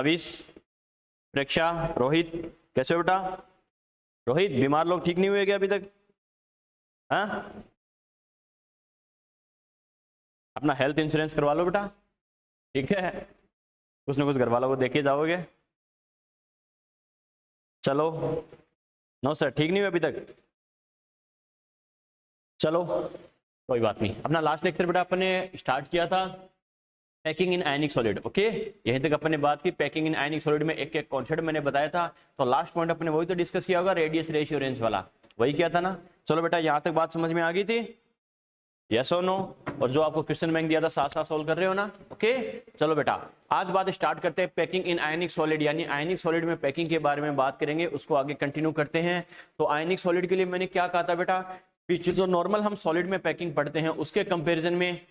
अविश, प्रेक्षा, रोहित, कैसे हो बेटा? रोहित, बीमार लोग ठीक नहीं हुए क्या अभी तक? हाँ, अपना हेल्थ इंश्योरेंस करवा लो बेटा, ठीक है? कुछ ना कुछ घर वालों को देके जाओगे। चलो, नो सर, ठीक नहीं हुए अभी तक? चलो कोई बात नहीं। अपना लास्ट लेक्चर बेटा अपन ने स्टार्ट किया था packing in ionic solid. Okay, यहीं तक अपन ने बात की। पैकिंग इन आयनिक सॉलिड में एक एक कॉन्सेप्ट मैंने बताया था। तो लास्ट पॉइंट अपन ने वही तो डिस्कस किया होगा, रेडियस रेशियो रेंज वाला, वही किया था ना? चलो बेटा, यहां तक बात समझ में आ गई थी? यस और नो? और जो आपको क्वेश्चन बैंक दिया था साथ साथ सोल्व कर रहे हो ना? ओके, चलो बेटा, आज बात स्टार्ट करते हैं पैकिंग इन आयनिक सॉलिड, यानी आयनिक सॉलिड में पैकिंग के बारे में बात करेंगे, उसको आगे कंटिन्यू करते हैं। तो आयनिक सॉलिड के लिए मैंने क्या कहा था बेटा, पीछे जो नॉर्मल हम सॉलिड में पैकिंग पढ़ते हैं उसके कंपेरिजन में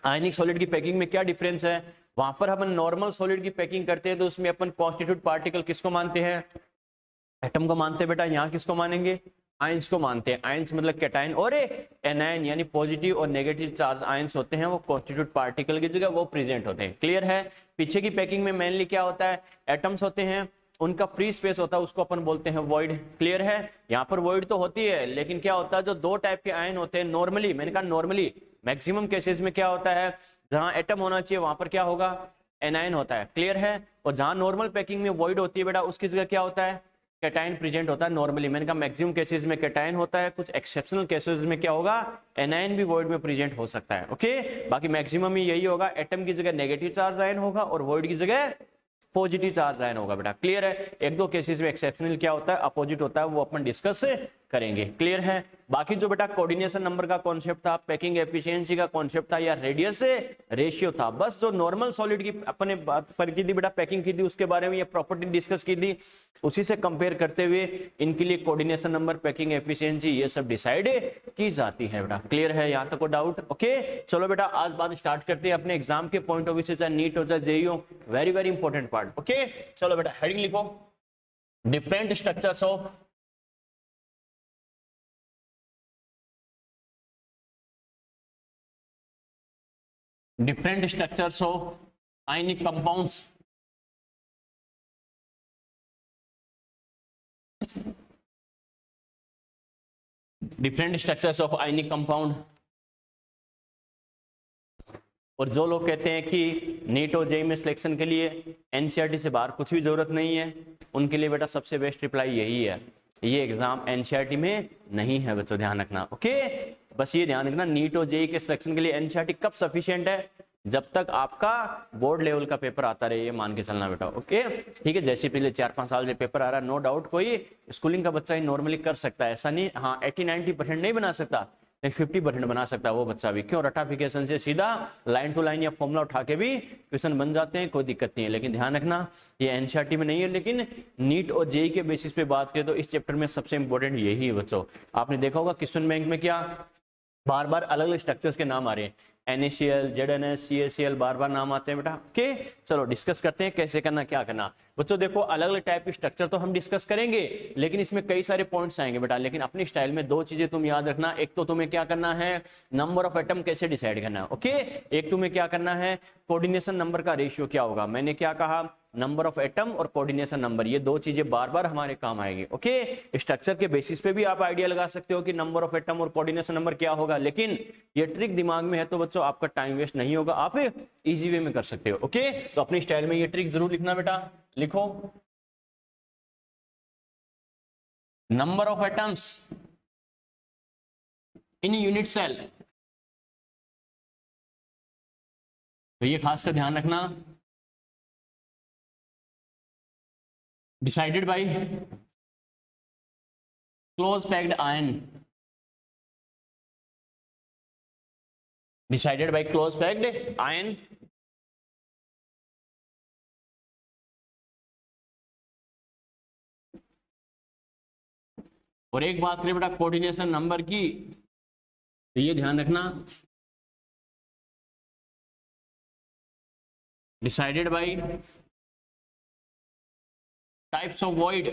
आयनिक सॉलिड की पैकिंग में क्या डिफरेंस है। वहां पर हम नॉर्मल सॉलिड की पैकिंग करते हैं तो उसमें अपन कॉन्स्टिट्यूट पार्टिकल किसको मानते हैं? एटम को मानते हैं बेटा। यहाँ किसको मानेंगे? आयंस को मानते हैं। आयंस मतलब कैटायन और एनायन, यानी पॉजिटिव और नेगेटिव चार्ज आयंस होते हैं, वो कॉन्स्टिट्यूट पार्टिकल की जगह वो प्रेजेंट होते हैं। क्लियर है? पीछे की पैकिंग में मेनली क्या होता है, एटम्स होते हैं, उनका फ्री स्पेस होता है, उसको अपन बोलते हैं वॉइड। क्लियर है? यहाँ पर वॉइड तो होती है, लेकिन क्या होता है, जो दो टाइप के आयन होते हैं नॉर्मली, मैंने कहा नॉर्मली, मैक्सिमम केसेस में क्या होता है, जहां एटम होना चाहिए वहां पर क्या होगा, एनायन होता है। क्लियर है? और जहां नॉर्मल पैकिंग में वॉइड होती है बेटा, उसकी जगह क्या होता है, कैटायन प्रेजेंट होता है नॉर्मली। मैंने कहा मैक्सिमम केसेस में कैटायन होता है, कुछ एक्सेप्शनल केसेस में क्या होगा, एनायन भी वॉइड में प्रेजेंट हो सकता है। ओके, बाकी मैक्सिमम ही यही होगा, एटम की जगह नेगेटिव चार्ज आयन होगा और वॉइड की जगह पॉजिटिव चार्ज आयन होगा बेटा। क्लियर है? एक दो केसेस में एक्सेप्शनल क्या होता है, अपोजिट होता है, वो अपन डिस्कस करेंगे। क्लियर है? बाकी जो बेटा कोऑर्डिनेशन नंबर का कॉन्सेप्ट था, पैकिंग एफिशिएंसी का कॉन्सेप्ट था, या रेडियस रेशियो था, बस जो नॉर्मल सॉलिड की अपने बात पर की थी बेटा, पैकिंग की थी, उसके बारे में ये प्रॉपर्टी डिस्कस की थी, उसी से कंपेयर करते हुए इनके लिए कोऑर्डिनेशन नंबर, पैकिंग एफिशिएंसी, ये सब डिसाइड की जाती है बेटा। क्लियर है? यहां तक को डाउट? ओके, चलो बेटा, आज बात स्टार्ट करते हैं अपने एग्जाम के पॉइंट ऑफ व्यू से, चाहे नीट हो चाहे जेईई हो, very very important part. Okay, चलो बेटा, हेडिंग लिखो, different structures of different structures of ionic compounds, different structures of ionic compound। और जो लोग कहते हैं कि नीट और जेईई में सिलेक्शन के लिए एनसीईआरटी से बाहर कुछ भी जरूरत नहीं है, उनके लिए बेटा सबसे बेस्ट रिप्लाई यही है, ये एग्जाम एनसीईआरटी में नहीं है बच्चों, ध्यान रखना। ओके, बस ये ध्यान रखना, नीट और जेईई के सिलेक्शन के लिए एनसीईआरटी कब सफिशिएंट है, जब तक आपका बोर्ड लेवल का पेपर आता रहे, ये मान के चलना बेटा। ओके, ठीक है, जैसे पिछले 4-5 साल से पेपर आ रहा है, नो डाउट कोई स्कूलिंग का बच्चा ही नॉर्मली कर सकता है, ऐसा नहीं, हाँ 80-90% नहीं बना सकता, 50% बना सकता है वो बच्चा भी। क्यों? रटाफिकेशन से सीधा लाइन टू लाइन या फॉर्मूला उठा के भी क्वेश्चन बन जाते हैं, कोई दिक्कत नहीं है। लेकिन ध्यान रखना, ये एनसीईआरटी में नहीं है, लेकिन नीट और जेईई के बेसिस पे बात करें तो इस चैप्टर में सबसे इंपॉर्टेंट यही है बच्चों। आपने देखा होगा क्वेश्चन बैंक में क्या बार बार अलग अलग स्ट्रक्चर्स के नाम आ रहे हैं, NaCl, ZnS, CaCl, बार बार नाम आते हैं बेटा। ओके, चलो डिस्कस करते हैं कैसे करना, क्या करना। बच्चों देखो, अलग अलग टाइप के स्ट्रक्चर तो हम डिस्कस करेंगे, लेकिन इसमें कई सारे पॉइंट्स आएंगे बेटा, लेकिन अपनी स्टाइल में दो चीजें तुम याद रखना। एक तो तुम्हें क्या करना है, नंबर ऑफ एटम कैसे डिसाइड करना है। ओके, एक तुम्हें क्या करना है, कोऑर्डिनेशन नंबर का रेशियो क्या होगा। मैंने क्या कहा, नंबर ऑफ एटम और कोऑर्डिनेशन नंबर, ये दो चीजें बार बार हमारे काम आएगी। ओके, स्ट्रक्चर के बेसिस पे भी आप आइडिया लगा सकते हो कि नंबर ऑफ एटम और कोऑर्डिनेशन नंबर क्या होगा, लेकिन ये ट्रिक दिमाग में है तो बच्चों आपका टाइम वेस्ट नहीं होगा, आप इजी वे में कर सकते हो। ओके, तो अपनी स्टाइल में ये ट्रिक जरूर लिखना बेटा, लिखो, number of atoms in unit cell, तो ये खासकर ध्यान रखना, decided by close packed ion, decided by close packed ion. और एक बात करें बेटा कोऑर्डिनेशन नंबर की, तो ये ध्यान रखना, decided bye types of void,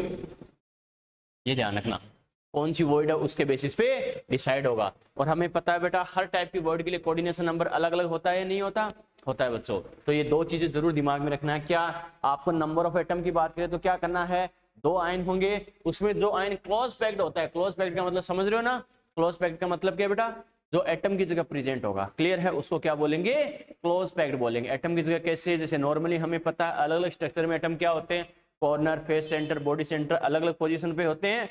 ये ध्यान रखना। कौन सी वर्ड है उसके बेसिस पे डिसाइड होगा। और हमें पता है बेटा हर टाइप की वर्ड के लिए कोऑर्डिनेशन नंबर अलग अलग होता है या नहीं होता, होता है बच्चों। तो ये दो चीजें जरूर दिमाग में रखना है। क्या आपको नंबर ऑफ एटम की बात करें तो क्या करना है, दो आयन होंगे, उसमें जो आयन क्लोज पैक्ड होता है, क्लोज पैक्ड का मतलब समझ रहे हो ना, क्लोज पैक्ड का मतलब क्या बेटा, जो एटम की जगह प्रेजेंट होगा, क्लियर है, उसको क्या बोलेंगे, क्लोज पैक्ड बोलेंगे। एटम की जगह कैसे, जैसे नॉर्मली हमें पता है अलग अलग स्ट्रक्चर में एटम क्या होते हैं, corner, face centre, body centre, अलग अलग पोजीशन पे होते हैं।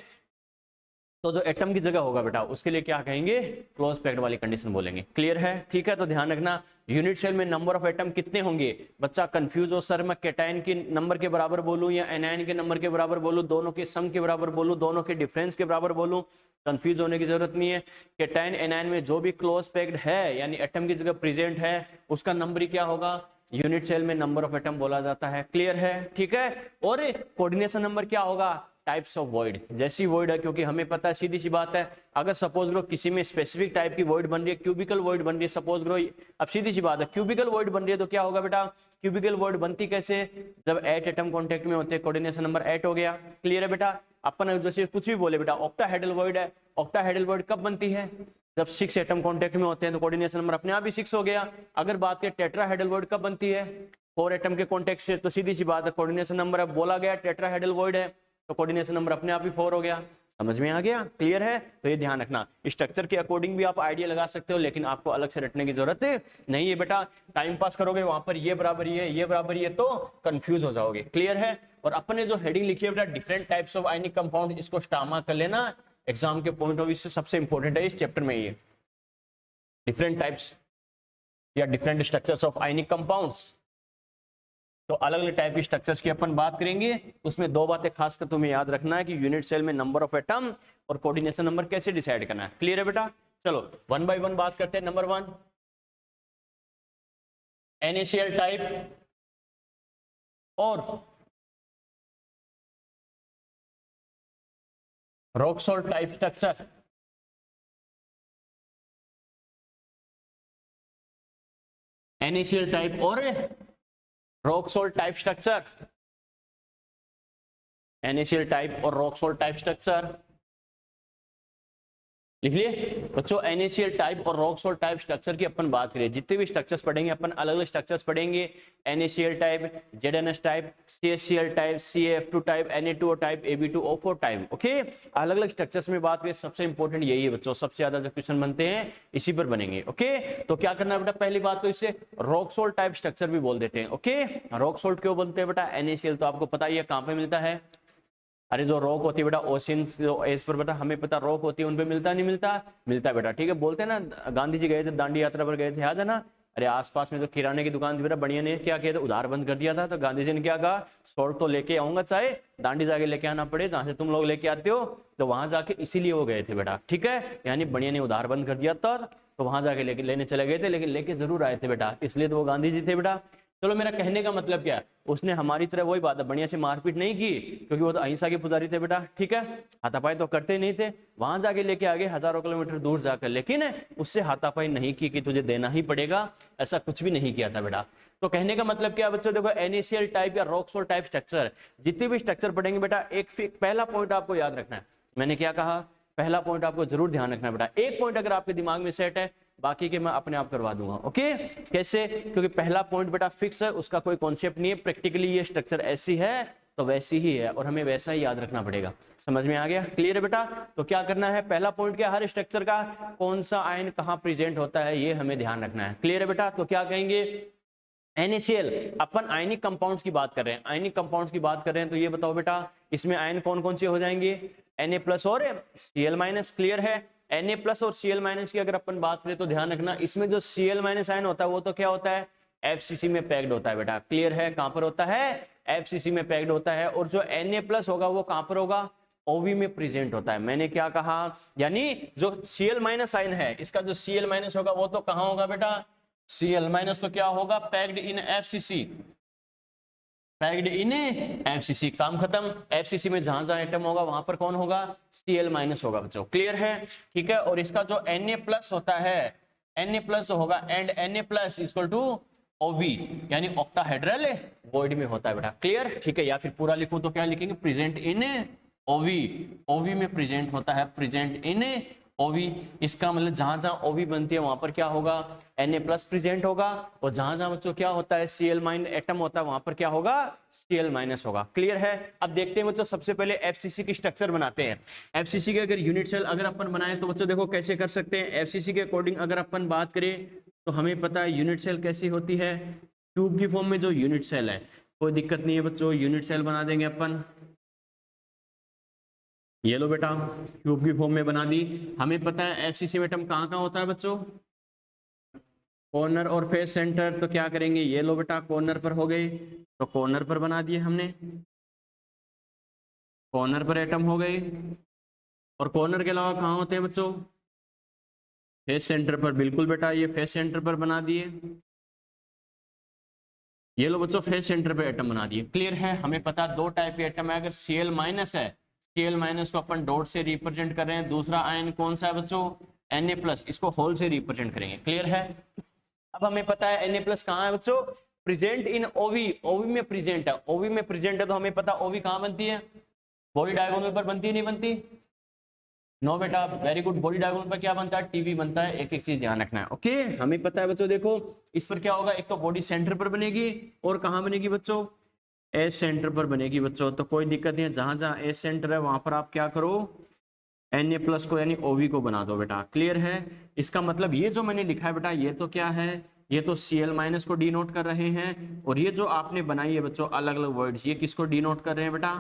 तो जो एटम की जगह होगा बेटा उसके लिए क्या कहेंगे, क्लोज पैक्ड वाली कंडीशन बोलेंगे, क्लियर है, ठीक है। तो ध्यान रखना यूनिट सेल में नंबर ऑफ एटम कितने होंगे, बच्चा कंफ्यूज हो सर मैं कैटायन के नंबर के बराबर बोलूं या एनायन के नंबर के बराबर बोलूं, दोनों के सम के बराबर बोलूं, दोनों के डिफरेंस के बराबर बोलूं, कंफ्यूज होने की जरूरत नहीं है। कैटायन एनायन में जो भी क्लोज पैक्ड है यानी एटम की जगह प्रेजेंट है उसका नंबर ही क्या होगा, यूनिट सेल में नंबर ऑफ एटम बोला जाता है, क्लियर है, ठीक है। और कोऑर्डिनेशन नंबर क्या होगा, टाइप्स ऑफ वॉइड, जैसी वॉइड है, क्योंकि हमें पता है सीधी सी बात है, अगर सपोज करो किसी में स्पेसिफिक टाइप की वॉइड बन रही है, क्यूबिकल वॉइड बन रही है, सपोज करो, अब सीधी सी बात है क्यूबिकल वॉइड बन रही है तो क्या होगा बेटा, क्यूबिकल वॉइड बनती कैसे, जब 8 एटम कॉन्टेक्ट में होते हैं, कोऑर्डिनेशन नंबर 8 हो गया, क्लियर है बेटा। अपन जैसे कुछ भी बोले बेटा ऑक्टाहेड्रल वॉइड है, ऑक्टाहेड्रल वॉइड कब बनती है, जब 6 एटम कॉन्टेक्ट में होते हैं तो कोऑर्डिनेशन नंबर अपने आप ही 6 हो गया। अगर बात करें टेट्राहेड्रल वॉइड कब बनती है, 4 एटम के कॉन्टेक्ट से, तो सीधी सी बात है कोऑर्डिनेशन नंबर अब बोला गया टेट्राहेड्रल वॉइड है तो कोऑर्डिनेशन नंबर अपने आप ही 4 हो गया, समझ में आ गया, क्लियर है। तो ये ध्यान रखना, स्ट्रक्चर के अकॉर्डिंग भी आप आइडिया लगा सकते हो लेकिन आपको अलग से रटने की जरूरत नहीं है बेटा, टाइम पास करोगे वहां पर ये बराबर ये बराबर ये तो कंफ्यूज हो जाओगे, क्लियर है। और अपने जो हेडिंग लिखी है बेटा different types of ionic compound, इसको स्टामा कर लेना, एग्जाम के पॉइंट ऑफ व्यू से सबसे इंपॉर्टेंट है इस चैप्टर में, ये डिफरेंट टाइप्स या different structures of ionic compounds. तो अलग अलग टाइप की स्ट्रक्चर्स की अपन बात करेंगे, उसमें दो बातें खासकर तुम्हें याद रखना है कि यूनिट सेल में नंबर ऑफ एटम और कोऑर्डिनेशन नंबर कैसे डिसाइड करना है, क्लियर है बेटा। चलो वन बाय वन बात करते हैं। नंबर 1 NaCl टाइप और rock salt type structure, NaCl type और rock salt type structure, NaCl type और रॉक सॉल्ट टाइप स्ट्रक्चर, लिख लिए बच्चों। NaCl टाइप और रॉक सॉल्ट टाइप स्ट्रक्चर की अपन बात करें, जितने भी स्ट्रक्चर्स पढ़ेंगे अपन अलग अलग स्ट्रक्चर्स पढ़ेंगे, NaCl type, ZnS type, CaCl type, CaF2 type, Na2O type, Ab2O4 type, okay. अलग अलग स्ट्रक्चर्स में बात करें सबसे इंपॉर्टेंट यही है बच्चों, सबसे ज्यादा जो क्वेश्चन बनते हैं इसी पर बनेंगे, ओके। तो क्या करना है बेटा, पहली बात तो इसे रॉक सॉल्ट टाइप स्ट्रक्चर भी बोल देते हैं, ओके। रॉक सॉल्ट क्यों बोलते हैं बेटा, NaCl तो आपको पता ही है कहां पे मिलता है, अरे जो रॉक होती है बेटा ओशियंस जो एज पर बेटा हमें पता रॉक होती है उन पे मिलता नहीं मिलता, मिलता है बेटा, ठीक है। बोलते हैं ना गांधी जी गए थे दांडी यात्रा पर गए थे, याद है ना, अरे आसपास में जो किराने की दुकान थी बेटा बढ़िया ने क्या किया था, उधार बंद कर दिया था, तो गांधी जी ने क्या कहा, सॉल्ट तो लेके आऊंगा चाहे दांडी जाके लेके आना पड़े, जहां से तुम लोग लेके आते हो, तो वहां जाके इसीलिए वो गए थे बेटा, ठीक है। यानी बढ़िया ने उधार बंद कर दिया था तो वहां जाके लेने चले गए थे, लेकिन लेके जरूर आए थे बेटा, इसलिए तो वो गांधी जी थे बेटा। चलो मेरा कहने का मतलब क्या है, उसने हमारी तरह वही बात है बढ़िया से मारपीट नहीं की, क्योंकि वो तो अहिंसा के पुजारी थे बेटा, ठीक है। हाथापाई तो करते नहीं थे, वहां जाके लेके आगे हजारों किलोमीटर दूर जाकर, लेकिन उससे हाथापाई नहीं की कि तुझे देना ही पड़ेगा, ऐसा कुछ भी नहीं किया था बेटा। तो कहने का मतलब क्या बच्चों, देखो NaCl टाइप या रॉक सॉल्ट टाइप स्ट्रक्चर, जितने भी स्ट्रक्चर पढ़ेंगे बेटा एक पहला पॉइंट आपको याद रखना है, मैंने क्या कहा, पहला पॉइंट आपको जरूर ध्यान रखना बेटा, एक पॉइंट अगर आपके दिमाग में सेट है बाकी के मैं अपने आप करवा दूंगा, ओके। कैसे, क्योंकि पहला पॉइंट बेटा फिक्स है, उसका कोई कॉन्सेप्ट नहीं है, प्रैक्टिकली ये स्ट्रक्चर ऐसी है तो वैसी ही है और हमें वैसा ही याद रखना पड़ेगा, समझ में आ गया, क्लियर है बेटा। तो क्या करना है, पहला पॉइंट क्या, हर स्ट्रक्चर का कौन सा आयन कहां प्रेजेंट होता है ये हमें ध्यान रखना है, क्लियर है बेटा। तो क्या कहेंगे, NaCl, अपन आयनिक कंपाउंड्स की बात कर रहे हैं, आयनिक कंपाउंड्स की बात कर रहे हैं, तो ये बताओ बेटा इसमें आयन कौन कौन से हो जाएंगे, Na+ और Cl-, क्लियर है। Na+ और Cl- की अगर अपन बात करें तो ध्यान रखना इसमें जो Cl- आयन होता है वो तो क्या होता है, FCC में पैक्ड होता है बेटा, क्लियर है, कहां पर होता है, FCC में पैक्ड होता है। और जो Na+ होगा वो कहां पर होगा, OV में प्रेजेंट होता है। मैंने क्या कहा, यानी जो Cl- आयन है इसका जो Cl- होगा वो तो कहां होगा बेटा, Cl- तो क्या होगा, packed in FCC, packed in FCC, काम खत्म। FCC में जहां जहां एटम होगा वहां पर कौन होगा, Cl- होगा बच्चों, क्लियर है, ठीक है। और इसका जो Na+ होता है, Na+ होगा and Na+ equal to OV, यानी ऑक्टाहेड्रल वॉइड में होता है बेटा, क्लियर, ठीक है। या फिर पूरा लिखूं तो क्या लिखेंगे, प्रेजेंट इन ओवी, ओवी में प्रेजेंट होता है, प्रेजेंट इन ओवी। इसका मतलब जहां जहां ओवी बनती है वहां पर क्या होगा, Na प्लस प्रेजेंट होगा, और जहां जहां बच्चों क्या होता है Cl माइन एटम होता है वहां पर क्या होगा, Cl माइनस होगा। क्लियर है। अब देखते हैं बच्चों, सबसे पहले FCC की स्ट्रक्चर बनाते हैं। FCC के अगर यूनिट सेल अगर अपन बनाए तो बच्चों देखो कैसे कर सकते हैं। FCC के अकॉर्डिंग अगर अपन बात करें तो हमें पता है यूनिट सेल कैसी होती है, ट्यूब की फॉर्म में जो यूनिट सेल है, कोई दिक्कत नहीं है बच्चों, यूनिट सेल बना देंगे अपन। ये लो बेटा, क्यूब की फॉर्म में बना दी। हमें पता है एफसीसी में एटम कहाँ कहाँ होता है बच्चों, कॉर्नर और फेस सेंटर। तो क्या करेंगे, ये लो बेटा कॉर्नर पर हो गए, तो कॉर्नर पर बना दिए हमने, कॉर्नर पर एटम हो गए। और कॉर्नर के अलावा कहाँ होते हैं बच्चों, फेस सेंटर पर। बिल्कुल बेटा, ये फेस सेंटर पर बना दिए। ये लो बच्चों फेस सेंटर पे एटम बना दिए। क्लियर है। हमें पता दो टाइप के एटम है, अगर Cl माइनस है, Cl माइनस को अपन डॉट से रिप्रेजेंट कर रहे हैं, दूसरा आयन कौन सा है बच्चों, Na प्लस, इसको होल से रिप्रेजेंट करेंगे। क्लियर है। अब हमें पता है Na प्लस कहाँ है बच्चों, प्रेजेंट इन ओवी, ओवी में प्रेजेंट है, ओवी में प्रेजेंट है, तो हमें पता ओवी कहाँ बनती है, बॉडी डायगोनल पर बनती है, नहीं बनती, नो बेटा, वेरी गुड। बॉडी डायगोनल पर क्या बनता है, टीवी बनता है। एक एक चीज ध्यान रखना है। ओके, हमें पता है बच्चों, देखो इस पर क्या होगा, एक तो बॉडी सेंटर पर बनेगी, और कहां बनेगी बच्चों, एस सेंटर पर बनेगी बच्चों। तो कोई दिक्कत नहीं है, जहां जहां एस सेंटर है वहां पर आप क्या करो, Na प्लस को यानी ओवी को बना दो बेटा। क्लियर है। इसका मतलब ये जो मैंने लिखा है बेटा, ये तो क्या है, ये तो Cl माइनस को डिनोट कर रहे हैं, और ये जो आपने बनाई है बच्चों अलग अलग वर्ड्स, ये किसको डिनोट कर रहे हैं बेटा,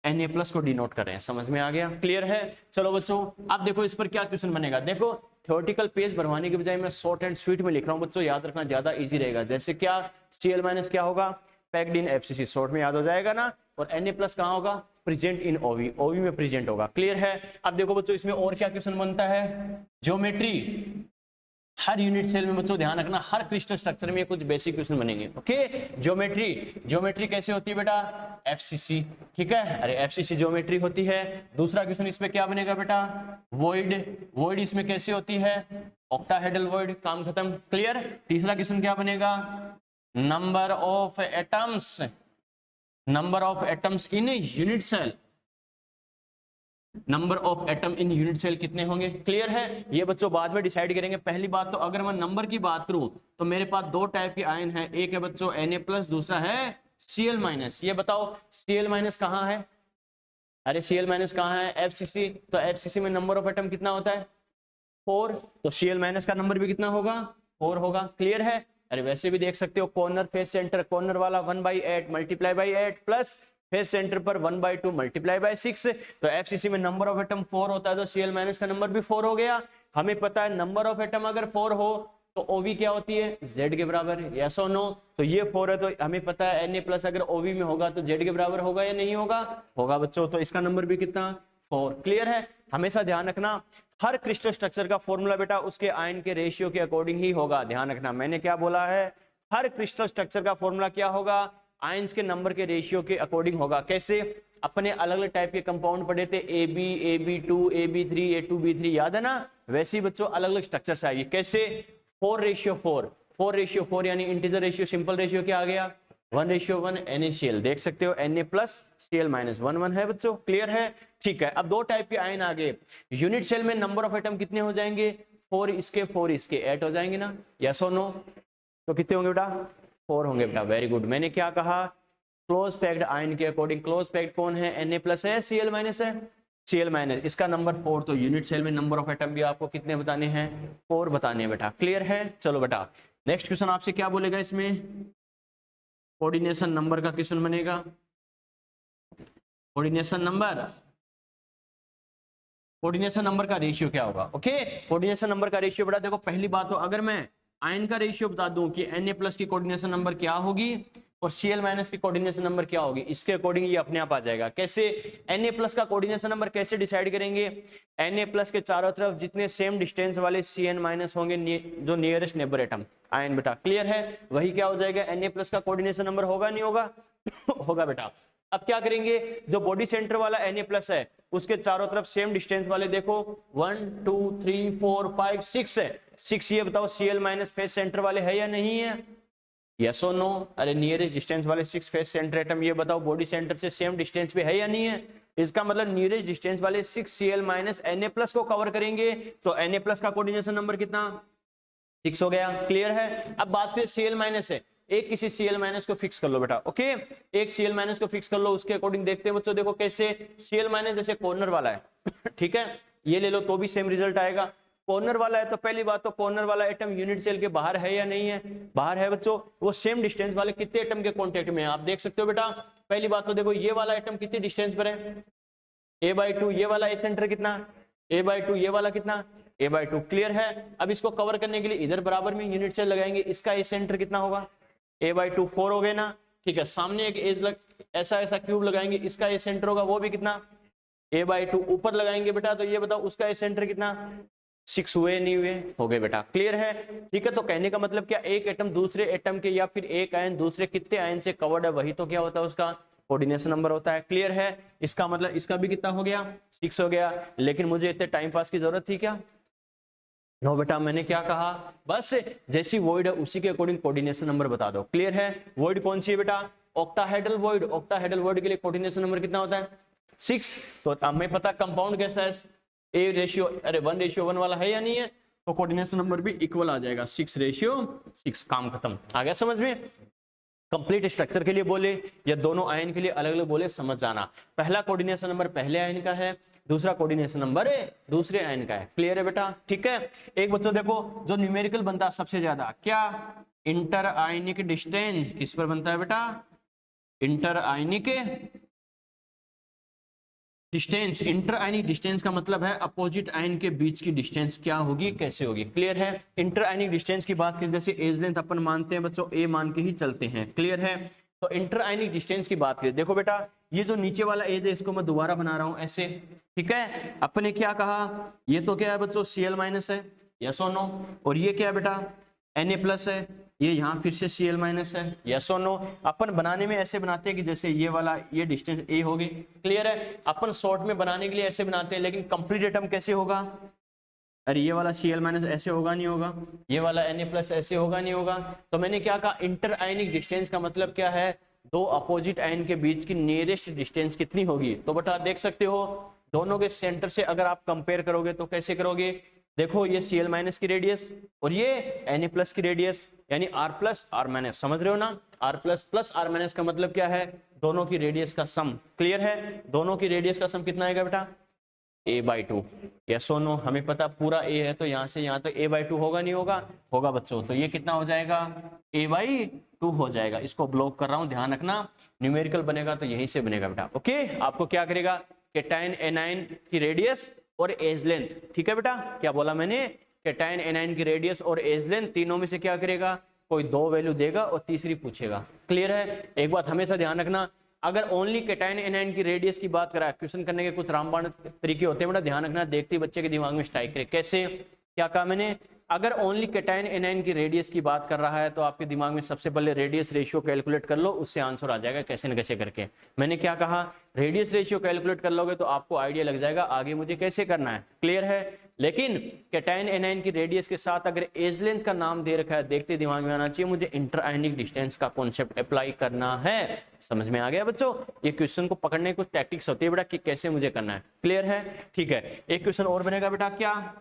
Na प्लस को डिनोट कर रहे हैं। समझ में आ गया। क्लियर है। चलो बच्चों, अब देखो इस पर क्या क्वेश्चन बनेगा। देखो थ्योरेटिकल पेज भरवाने के बजाय मैं शॉर्ट एंड स्वीट में लिख रहा हूँ बच्चों, याद रखना ज्यादा इजी रहेगा। जैसे क्या, Cl माइनस क्या होगा, पैक्ड इन FCC, शॉर्ट में याद हो जाएगा ना। और Na प्लस कहाँ होगा, प्रेजेंट इन ओवी, ओवी में प्रेजेंट होगा। क्लियर है। अब देखो बच्चों इसमें और क्या क्वेश्चन बनता है, ज्योमेट्री। हर यूनिट सेल में बच्चों ध्यान रखना, हर क्रिस्टल स्ट्रक्चर में कुछ बेसिक क्वेश्चन बनेंगे। ओके, ज्योमेट्री, ज्योमेट्री कैसे होती है बेटा, FCC। ठीक है, अरे FCC ज्योमेट्री होती है। दूसरा क्वेश्चन इसमें क्या बनेगा बेटा, वॉइड, वॉइड इसमें कैसी होती है, ऑक्टाहेड्रल वॉइड, काम खत्म। क्लियर। तीसरा क्वेश्चन क्या बनेगा, number of atoms, number of atoms in unit cell, number of atom in unit cell कितने होंगे। क्लियर है। ये बच्चों बाद में डिसाइड करेंगे। पहली बात तो अगर मैं नंबर की बात करूं तो मेरे पास दो टाइप के आयन है, एक है बच्चों Na प्लस, दूसरा है Cl माइनस। ये बताओ Cl माइनस कहाँ है, अरे Cl माइनस कहाँ है, FCC। तो FCC में नंबर ऑफ एटम कितना होता है, 4, तो Cl माइनस का नंबर भी कितना होगा, 4 होगा। क्लियर है। अरे वैसे भी देख सकते हो, कॉर्नर फेस सेंटर, कॉर्नर वाला 1/8 multiply by 8 plus face centre पर 1/2 मल्टीप्लाई बाई 6। तो FCC में नंबर ऑफ एटम 4 होता है, तो Cl माइनस का नंबर भी 4 हो गया। हमें पता है नंबर ऑफ एटम अगर 4 हो तो OV क्या होती है, Z के बराबर। यस और नो, तो ये 4 है, तो हमें पता है Na प्लस अगर OV में होगा तो Z के बराबर होगा या नहीं होगा, होगा बच्चों। तो इसका नंबर भी कितना, 4। क्लियर है। हमेशा ध्यान रखना, हर क्रिस्टल स्ट्रक्चर का फॉर्मूला बेटा उसके आयन के रेशियो के अकॉर्डिंग ही होगा। ध्यान रखना, मैंने क्या बोला है, हर क्रिस्टल स्ट्रक्चर का फॉर्मूला क्या होगा, आयंस के नंबर के रेशियो के अकॉर्डिंग होगा। कैसे, अपने अलग अलग टाइप के कंपाउंड पढ़े थे, AB, AB2, AB3, A2B3, याद है ना। वैसे ही बच्चों अलग अलग स्ट्रक्चर से आइए। कैसे, 4:4, 4:4 यानी इंटीजर रेशियो, सिंपल रेशियो क्या आ गया, 1:1 NaCl। देख सकते हो Na प्लस Cl माइनस 1:1 है बच्चों। क्लियर है। ठीक है। अब दो टाइप के आयन आ गए। यूनिट सेल में नंबर ऑफ एटम कितने हो जाएंगे, 4 इसके 4 इसके 8 हो जाएंगे ना, यस और नो। तो कितने होंगे बेटा, 4 होंगे बेटा। Very good. मैंने क्या कहा, क्लोज पैक्ड आयन के अकॉर्डिंग। क्लोज पैक्ड कौन है, Na प्लस है, Cl माइनस है, Cl माइनस, इसका नंबर 4। तो यूनिट सेल में नंबर ऑफ एटम भी आपको कितने बताने हैं, 4 बताने हैं बेटा। क्लियर है। चलो बेटा, नेक्स्ट क्वेश्चन आपसे क्या बोलेगा, इसमें कोऑर्डिनेशन नंबर का क्वेश्चन बनेगा। कोऑर्डिनेशन नंबर, कोऑर्डिनेशन नंबर का रेशियो क्या होगा। ओके, कोऑर्डिनेशन नंबर का रेशियो बेटा देखो, पहली बात तो अगर मैं आयन का रेशियो बता दूं कि Na प्लस की कोऑर्डिनेशन नंबर क्या होगी और Cl माइनस की कोऑर्डिनेशन नंबर क्या होगी, इसके अकॉर्डिंग ये अपने आप आ जाएगा। कैसे, Na प्लस का कोऑर्डिनेशन नंबर कैसे डिसाइड करेंगे, Na प्लस के चारों तरफ जितने सेम डिस्टेंस वाले Cn माइनस होंगे, जो नियरेस्ट नेबर एटम आयन बेटा। क्लियर है। वही क्या हो जाएगा, Na प्लस का कोऑर्डिनेशन नंबर होगा, नहीं होगा होगा बेटा। अब क्या करेंगे, जो बॉडी सेंटर वाला Na प्लस है उसके चारों तरफ सेम डिस्टेंस वाले देखो 1 2 3 4 5 6 है, 6 ये बताओ Cl माइनस फेस सेंटर वाले है या नहीं है, यस और नो। अरे नियरेस्ट डिस्टेंस वाले 6 फेस सेंटर एटम, ये बताओ बॉडी सेंटर से सेम डिस्टेंस पे है या नहीं है, इसका मतलब नियरेस्ट डिस्टेंस वाले 6Cl माइनस Na+ को कवर करेंगे, तो Na+ का कोऑर्डिनेशन नंबर कितना 6 हो गया। क्लियर है। अब बात करें Cl माइनस है, एक किसी Cl- को फिक्स कर लो बेटा। ओके, एक Cl- को फिक्स कर लो, उसके अकॉर्डिंग देखते हैं बच्चों। देखो कैसे, Cl- जैसे कॉर्नर वाला है ठीक है, ये ले लो तो भी सेम रिजल्ट आएगा। कॉर्नर वाला है तो पहली बात तो कॉर्नर वाला एटम यूनिट सेल के बाहर है या नहीं है, बाहर है बच्चों। वो सेम डिस्टेंस वाले कितने एटम के कांटेक्ट में है आप देख सकते हो बेटा। पहली बात तो देखो ये वाला एटम कितनी डिस्टेंस पर है, a/2, ये वाला ए सेंटर कितना, a/2, ये वाला कितना, a/2। क्लियर है। अब इसको कवर करने के लिए इधर बराबर में यूनिट सेल लगाएंगे, इसका ए सेंटर कितना होगा, a/2 4 हो गए ना। ठीक है, सामने एक एज ऐसा क्यूब लगाएंगे, इसका ए सेंटर होगा वो भी कितना, a/2। ऊपर लगाएंगे बेटा तो ये बताओ उसका ए सेंटर कितना, 6 हुए नहीं हुए, हो गए बेटा। क्लियर है। ठीक है, तो कहने का मतलब क्या, एक एटम दूसरे एटम के या फिर एक आयन दूसरे कितने आयन से कवर्ड है, वही तो क्या होता है उसका कोऑर्डिनेशन नंबर होता है। क्लियर है। इसका मतलब इसका भी कितना हो गया, 6 हो गया। लेकिन मुझे इतने टाइम पास की जरूरत थी क्या, नो बेटा। मैंने क्या कहा, बस जैसी वॉइड है उसी के अकॉर्डिंग कोऑर्डिनेशन नंबर बता दो। क्लियर है। वॉइड कौन सी है बेटा, ऑक्टाहेड्रल वॉइड। ऑक्टाहेड्रल वॉइड के लिए कोऑर्डिनेशन नंबर कितना होता है, 6। तो हमें पता कंपाउंड कैसा है, अरे 1:1 वाला है या नहीं है, तो कोऑर्डिनेशन नंबर भी इक्वल आ जाएगा, 6:6। काम खत्म। आ गया समझ में। कंप्लीट स्ट्रक्चर के लिए बोले या दोनों आयन के लिए अलग अलग बोले, समझ जाना। पहला कोऑर्डिनेशन नंबर पहले आयन का है, दूसरा कोऑर्डिनेशन नंबर दूसरे आयन का है। क्लियर है बेटा। ठीक है, एक बच्चों देखो जो न्यूमेरिकल बनता है सबसे ज्यादा क्या, इंटर आयनिक डिस्टेंस। किस पर बनता है बेटा, इंटर आयनिक डिस्टेंस। इंटर आयनिक डिस्टेंस का मतलब है अपोजिट आयन के बीच की डिस्टेंस क्या होगी, कैसे होगी। क्लियर है। इंटर आयनिक डिस्टेंस की बात करें, जैसे एज लेंथ अपन मानते हैं बच्चों, ए मान के ही चलते हैं। क्लियर है। तो इंटर आयनिक डिस्टेंस की बात करें, देखो बेटा ये जो नीचे वाला एज है इसको मैं दोबारा बना रहा हूं ऐसे। ठीक है, अपने क्या कहा, ये तो क्या है बच्चों Cl- है, यस और नो। और ये क्या है बेटा, Na+ है, ये यहाँ फिर से Cl- है, यस और नो। अपन बनाने में ऐसे बनाते हैं कि जैसे ये वाला ये डिस्टेंस a होगी। क्लियर है। अपन शॉर्ट में बनाने के लिए ऐसे बनाते हैं, लेकिन कंप्लीट एटम कैसे होगा, अरे ये वाला Cl- ऐसे होगा नहीं होगा, ये वाला Na+ ऐसे होगा नहीं होगा। तो मैंने क्या कहा, इंटर आयनिक डिस्टेंस का मतलब क्या है, दो अपोजिट आयन के बीच की नियरेस्ट डिस्टेंस कितनी होगी। तो बेटा देख सकते हो दोनों के सेंटर से अगर आप कंपेयर करोगे तो कैसे करोगे, देखो ये Cl- की रेडियस और ये Na+ की रेडियस, यानी R+R-, समझ रहे हो ना। R++R- का मतलब क्या है, दोनों की रेडियस का सम। क्लियर है। दोनों की रेडियस का सम कितना आएगा बेटा, a/2। यस और नो। हमें पता पूरा a है तो यहाँ से यहाँ तक a/2 होगा नहीं होगा, होगा बच्चों। तो ये कितना हो जाएगा, a/2 हो जाएगा। इसको ब्लॉक कर रहा हूँ, ध्यान रखना। न्यूमेरिकल बनेगा तो यहीं से बनेगा बेटा। ओके, आपको क्या करेगा, कैटायन एनायन की रेडियस और एज लेंथ। ठीक है बेटा, क्या बोला मैंने, कैटायन एनायन की रेडियस और एज लेंथ, तीनों में से क्या करेगा, कोई दो वैल्यू देगा और तीसरी पूछेगा। क्लियर है। एक बात हमेशा ध्यान रखना, अगर ओनली कैटायन एनायन की रेडियस की बात करा, क्वेश्चन करने के कुछ रामबाण तरीके होते हैं बेटा, ध्यान रखना, देखते ही बच्चे के दिमाग में स्ट्राइक करे। कैसे, क्या कहा मैंने, अगर ओनली कैटायन एनायन की रेडियस की बात कर रहा है तो आपके दिमाग में सबसे पहले रेडियस रेशियो कैलकुलेट कर लो, उससे आंसर आ जाएगा कैसे न कैसे करके। मैंने क्या कहा, रेडियस रेशियो कैलकुलेट कर लोगे तो आपको आइडिया लग जाएगा आगे मुझे कैसे करना है। क्लियर है। लेकिन कैटायन एनायन की रेडियस के साथ अगर एज लेंथ का नाम दे रखा है, देखते दिमाग में आना चाहिए मुझे इंटर आयनिक डिस्टेंस का कॉन्सेप्ट अप्लाई करना है। समझ में आ गया बच्चों। ये क्वेश्चन को पकड़ने की कुछ टैक्टिक्स होती है बेटा कि कैसे मुझे करना है। क्लियर है। ठीक है, एक क्वेश्चन और बनेगा बेटा, क्या,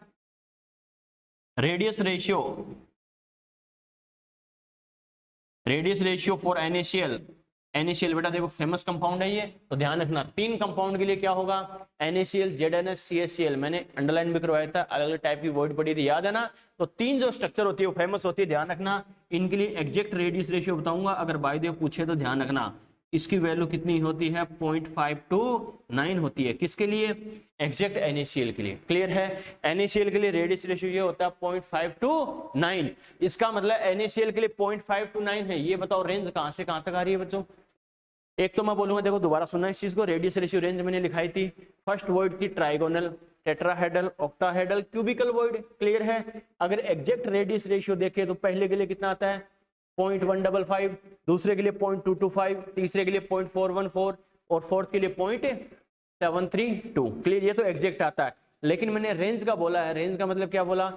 radius ratio for NaCl। NaCl बेटा देखो फेमस कंपाउंड है ये, तो ध्यान रखना 3 कंपाउंड के लिए क्या होगा, NaCl, ZnS, CaCl। मैंने अंडरलाइन भी करवाया था, अलग अलग टाइप की वर्ड पढ़ी थी, याद है ना। तो 3 जो स्ट्रक्चर होती है वो फेमस होती है, ध्यान रखना। इनके लिए एग्जैक्ट रेडियस रेशियो बताऊंगा, अगर बाय द वे पूछे तो ध्यान रखना इसकी वैल्यू कितनी होती है, 0.529 होती है। किसके लिए, एग्जैक्ट NaCl के लिए। क्लियर है। NaCl के लिए रेडियस रेशियो ये होता है 0.529। इसका मतलब NaCl के लिए 0.529 है। ये बताओ रेंज कहां से कहां तक आ रही है बच्चों। एक तो मैं बोलूंगा, देखो दोबारा सुनना इस चीज को, रेडियस रेशियो रेंज मैंने लिखाई थी। फर्स्ट वर्ड थी trigonal, tetrahedral, octahedral, cubical void. Clear है। अगर एग्जैक्ट रेडियस रेशियो देखे तो पहले के लिए कितना आता है 0.155, दूसरे के लिए 0.225, तीसरे के लिए 0.414 और फोर्थ के लिए 0.732। क्लियर, ये तो एग्जैक्ट आता है। लेकिन मैंने रेंज का बोला है, रेंज का मतलब क्या बोला,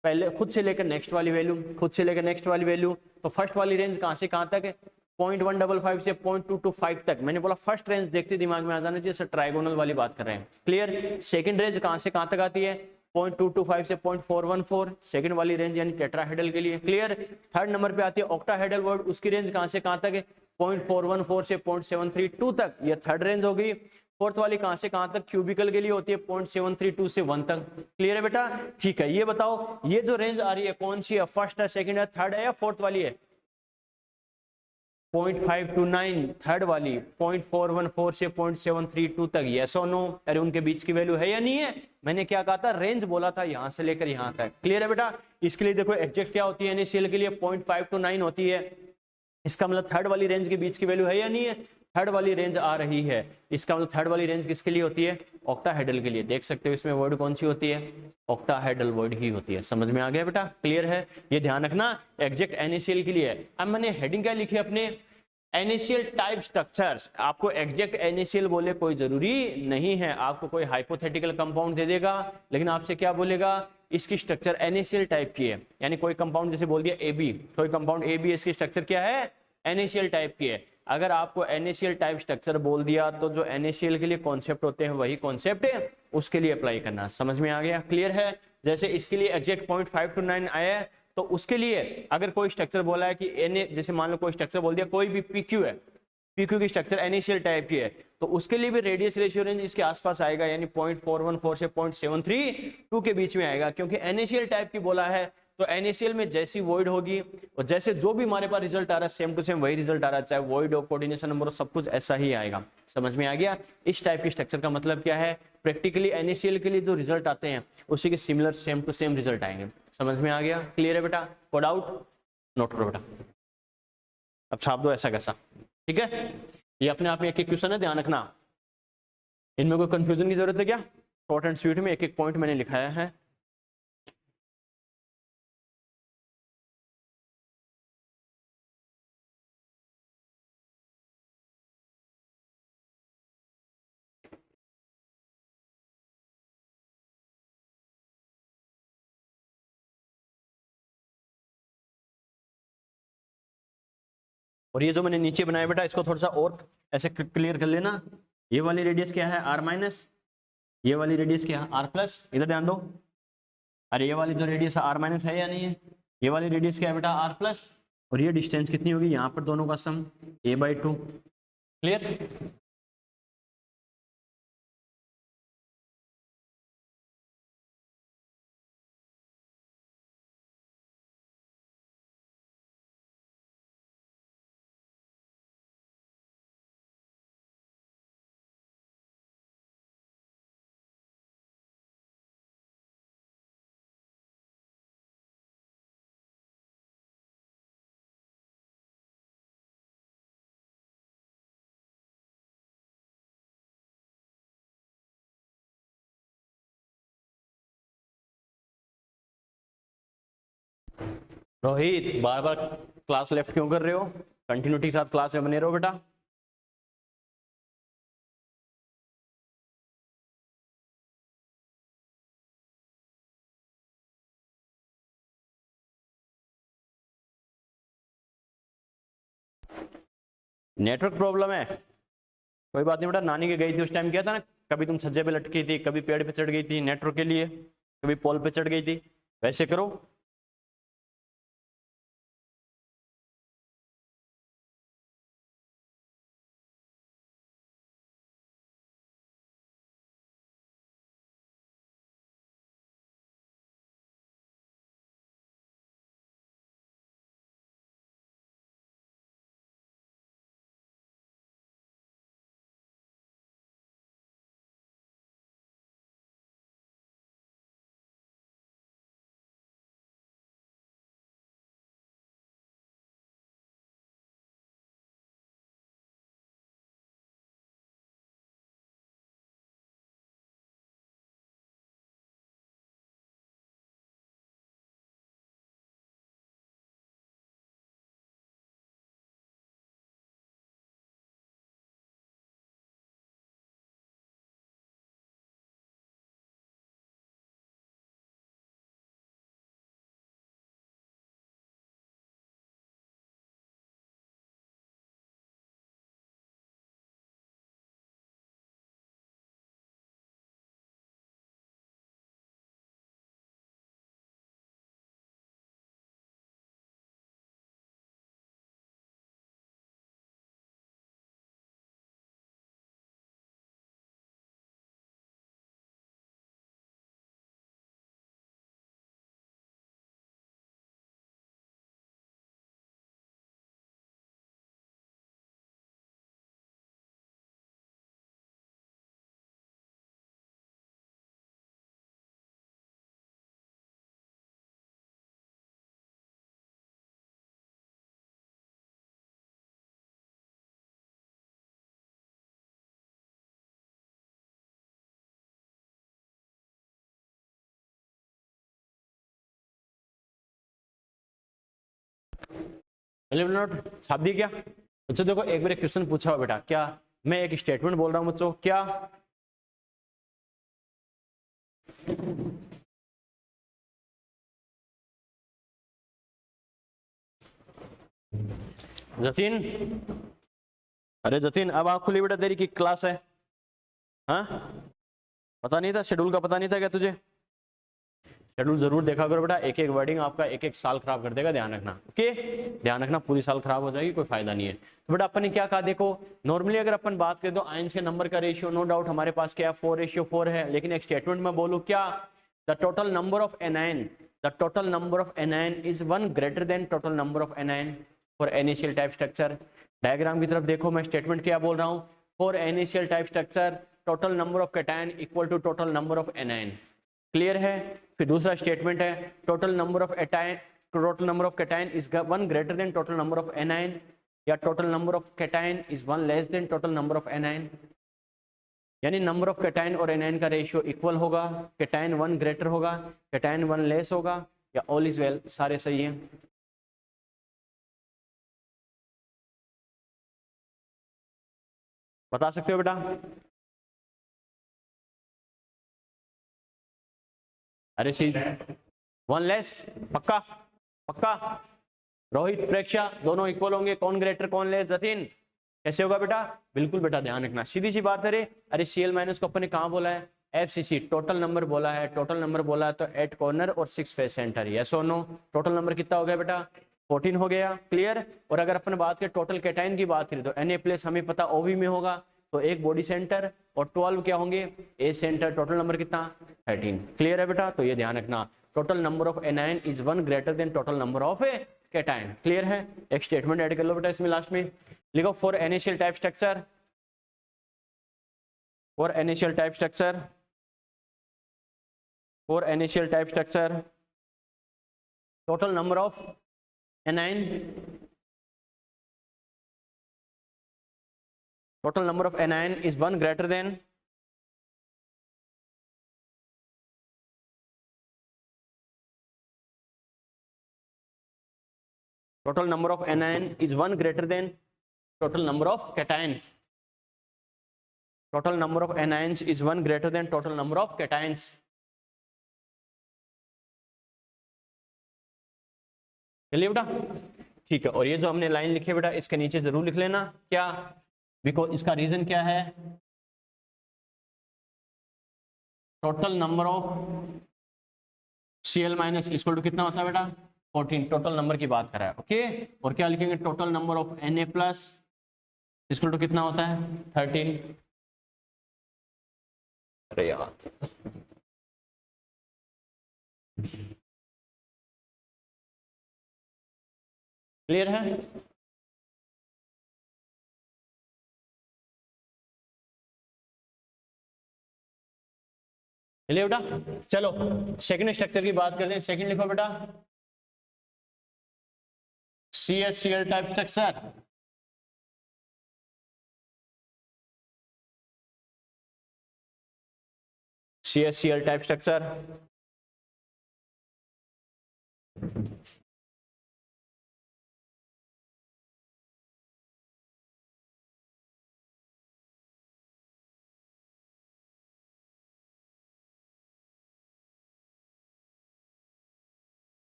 पहले खुद से लेकर नेक्स्ट वाली वैल्यू, खुद से लेकर नेक्स्ट वाली वैल्यू। तो फर्स्ट वाली रेंज कहां से कहां तक है, 0.155 से 0.225 तक। मैंने बोला फर्स्ट रेंज देखते दिमाग में आ जाना चाहिए, सर ट्राइगोनल वाली बात कर रहे हैं। क्लियर। सेकंड रेंज कहां से कहां तक आती है, 0.225 से 0.414, सेकंड वाली रेंज यानी टेट्राहेड्रल के लिए। क्लियर। थर्ड नंबर पे आती है ऑक्टाहेड्रल वर्ड, उसकी रेंज कहां से कहां तक है, 0.414 से 0.732 तक, ये थर्ड रेंज हो गई। फोर्थ वाली कहां से कहां तक क्यूबिकल के लिए होती है, 0.732 से 1 तक। क्लियर है बेटा। ठीक है, ये बताओ ये जो रेंज आ रही है कौन सी है, फर्स्ट है, सेकंड है, थर्ड है या फोर्थ वाली है, 0.529 थर्ड वाली, 0.414 से 0.732 तक, यस और नो। अरे उनके बीच की वैल्यू है या नहीं है, मैंने क्या कहा था, रेंज बोला था यहां से लेकर यहां तक। क्लियर है बेटा। इसके लिए देखो एग्जैक्ट क्या होती है, NaCl के लिए 0.529 होती है, इसका मतलब थर्ड वाली रेंज के बीच की वैल्यू है या नहीं है, थर्ड वाली रेंज आ रही है, इसका मतलब थर्ड वाली रेंज किसके लिए होती है, ऑक्टाहेड्रल के लिए। देख सकते हो इसमें वर्ड कौन सी होती है, ऑक्टाहेड्रल वर्ड ही होती है। समझ में आ गया बेटा। क्लियर है, ये ध्यान रखना एग्जैक्ट NaCl के लिए है। अब मैंने हेडिंग क्या लिखी अपने, NaCl टाइप स्ट्रक्चर्स। आपको एग्जैक्ट NaCl बोले कोई जरूरी नहीं है, आपको कोई हाइपोथेटिकल कंपाउंड दे देगा, लेकिन आपसे क्या बोलेगा, इसकी स्ट्रक्चर NaCl टाइप की है। यानी कोई कंपाउंड जैसे बोल दिया AB, कोई कंपाउंड AB, इसकी स्ट्रक्चर क्या है, NaCl टाइप की है। अगर आपको NaCl टाइप स्ट्रक्चर बोल दिया तो जो NaCl के लिए कॉन्सेप्ट होते हैं वही कॉन्सेप्ट है उसके लिए अप्लाई करना। समझ में आ गया। क्लियर है। जैसे इसके लिए एग्जैक्ट 0.529 आया है, तो उसके लिए अगर कोई स्ट्रक्चर बोला है कि जैसे मान लो कोई स्ट्रक्चर बोल दिया, कोई भी PQ है, PQ की स्ट्रक्चर NaCl टाइप की है, तो उसके लिए भी रेडियस रेशियो रेंज इसके आसपास आएगा, यानी 0.414 से 0.732 के बीच में आएगा, क्योंकि NaCl टाइप की बोला है। तो NaCl में जैसी वॉइड होगी और जैसे जो भी हमारे पास रिजल्ट आ रहा है सेम टू सेम वही रिजल्ट आ रहा है, चाहे वॉइड हो, कोऑर्डिनेशन नंबर हो, सब कुछ ऐसा ही आएगा। समझ में आ गया। इस टाइप की स्ट्रक्चर का मतलब क्या है, प्रैक्टिकली NaCl के लिए जो रिजल्ट आते हैं उसी के similar same to same result आएंगे। समझ में आ गया। क्लियर है बेटा। कोई डाउट, नोट करो बेटा। अब छाप दो ऐसा कैसा, ठीक है। ये अपने आप में एक एक क्वेश्चन है, ध्यान रखना, इनमें कोई कंफ्यूजन की जरूरत है क्या, शॉर्ट एंड स्वीट में एक एक पॉइंट मैंने लिखाया है। और ये जो मैंने नीचे बनाया बेटा इसको थोड़ा सा और ऐसे क्लियर कर लेना। ये वाली रेडियस क्या है, R माइनस, ये वाली रेडियस क्या है, R प्लस। इधर ध्यान दो, अरे ये वाली जो रेडियस है R माइनस है या नहीं है, ये वाली रेडियस क्या है बेटा, R प्लस। और ये डिस्टेंस कितनी होगी यहाँ पर दोनों का सम, a/2। क्लियर। रोहित बार बार क्लास लेफ्ट क्यों कर रहे हो, कंटिन्यूटी के साथ क्लास में बने रहो बेटा। नेटवर्क प्रॉब्लम है, कोई बात नहीं बेटा, नानी के गई थी उस टाइम किया था ना, कभी तुम छज्जे पे लटकी थी, कभी पेड़ पे चढ़ गई थी नेटवर्क के लिए, कभी पोल पे चढ़ गई थी, वैसे करो। नोट छाप दी क्या बच्चों? देखो एक बार क्वेश्चन पूछा हुआ बेटा, क्या मैं एक स्टेटमेंट बोल रहा हूँ बच्चों, क्या जतीन, अरे जतीन अब आँख खुली बेटा, तेरी की क्लास है? हाँ पता नहीं था, शेड्यूल का पता नहीं था क्या तुझे? शेड्यूल जरूर देखा करो बेटा, एक एक वर्डिंग आपका एक एक साल खराब कर देगा, ध्यान रखना। ओके ध्यान रखना, पूरी साल खराब हो जाएगी, कोई फायदा नहीं है। तो बेटा अपन ने क्या कहा, देखो नॉर्मली अगर अपन बात करें तो आयंस के नंबर का रेशियो नो डाउट हमारे पास क्या है 4:4 है, लेकिन एक स्टेटमेंट में बोलूं क्या, the total number of anion, the total number of anion is 1 greater than total number of anion for initial type structure. Diagram की तरफ देखो, मैं स्टेटमेंट क्या बोल रहा हूँ, for initial type structure total number of cation equal to total number of anion. Clear है? फिर दूसरा स्टेटमेंट है total number of anion, total number of cation is 1 greater than total number of anion, या total number of cation is 1 less than total number of anion. यानी number of cation और anion का ratio equal होगा, cation 1 greater होगा, cation 1 less होगा, या all is well, सारे सही है। बता सकते हो बेटा? अरे सी 1 लेस, पक्का पक्का? रोहित प्रेक्षा दोनों इक्वल होंगे, कौन ग्रेटर कौन लेस? जतीन कैसे होगा बेटा? बिल्कुल बेटा ध्यान रखना, सीधी सी बात है। अरे सीएल माइनस को अपन ने कहाँ बोला है? एफसीसी, टोटल नंबर बोला है, टोटल नंबर बोला है तो 8 कॉर्नर और 6 फेस सेंटर, यस और नो? टोटल नंबर कितना हो गया बेटा? 14 हो गया। क्लियर? और अगर अपन बात करें टोटल कैटायन की बात करें तो Na प्लस हमें पता ओवी में होगा, तो एक बॉडी सेंटर और 12 क्या होंगे? ए सेंटर। टोटल नंबर कितना? 13। क्लियर है बेटा? तो ये ध्यान रखना, total number of anion is 1 greater than total number of cation. Clear है? एक स्टेटमेंट ऐड कर लो बेटा इसमें, लास्ट में लिखो for initial type structure, for initial type structure, for initial type structure total number of anion, total number of anion is 1 greater than total number of anion is 1 greater than total number of cation, total number of anions is 1 greater than total number of cations। चलिए बेटा ठीक है, और ये जो हमने line लिखी है बेटा इसके नीचे जरूर लिख लेना, क्या? बिकॉज इसका रीजन क्या है, total number of Cl minus equal to कितना होता है बेटा? 14। टोटल नंबर की बात कर रहा है। ओके और क्या लिखेंगे? Total number of Na plus equal to कितना होता है? 13। अरे यार क्लियर है? चलिए बेटा चलो सेकंड स्ट्रक्चर की बात करते हैं। सेकंड लिखो बेटा CHCl type structure, CHCl type structure.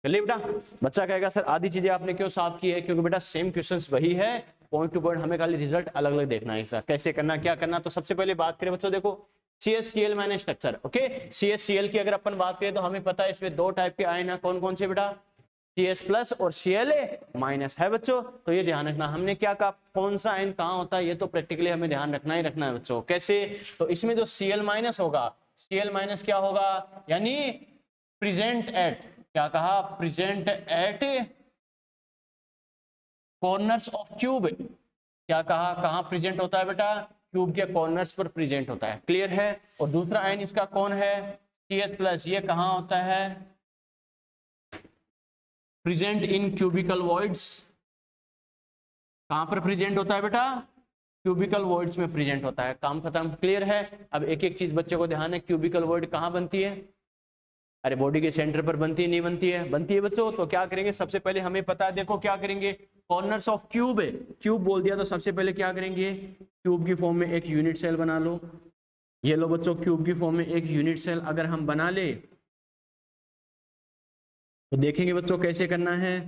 चलिए बेटा बच्चा कहेगा सर आधी चीजें आपने क्यों साफ की है? क्योंकि बेटा सेम क्वेश्चंस वही है, पॉइंट टू पॉइंट, हमें खाली रिजल्ट अलग अलग देखना है सर, कैसे करना क्या करना। तो सबसे पहले बात करें बच्चों, देखो CHCl minus structure. Okay CHCl की अगर अपन बात करें तो हमें पता है इसमें दो टाइप के आयन है, कौन कौन से बेटा? CS प्लस और Cl माइनस है बच्चों। तो ये ध्यान रखना, हमने क्या कहा कौन सा आयन कहाँ होता है, ये तो प्रैक्टिकली हमें ध्यान रखना ही रखना है बच्चों। कैसे? तो इसमें जो Cl माइनस होगा, Cl माइनस क्या होगा? यानी प्रेजेंट एट, क्या कहा? Present at corners of cube. क्या कहा? कहां प्रेजेंट होता है बेटा? क्यूब के कॉर्नर्स पर प्रेजेंट होता है। क्लियर है? और दूसरा आयन इसका कौन है? CS प्लस, ये कहां होता है? Present in cubical voids. कहां पर प्रेजेंट होता है बेटा? क्यूबिकल वॉइड्स में प्रेजेंट होता है। काम खत्म। क्लियर है? अब एक एक चीज बच्चे को ध्यान है, क्यूबिकल वॉइड कहां बनती है? अरे बॉडी के सेंटर पर बनती है, नहीं बनती है? बनती है बच्चों। तो क्या करेंगे, सबसे पहले हमें पता है, देखो क्या करेंगे, कॉर्नर्स ऑफ क्यूब है, क्यूब बोल दिया तो सबसे पहले क्या करेंगे, क्यूब की फॉर्म में एक यूनिट सेल बना लो। ये लो बच्चों, क्यूब की फॉर्म में एक यूनिट सेल अगर हम बना ले तो देखेंगे बच्चों कैसे करना है।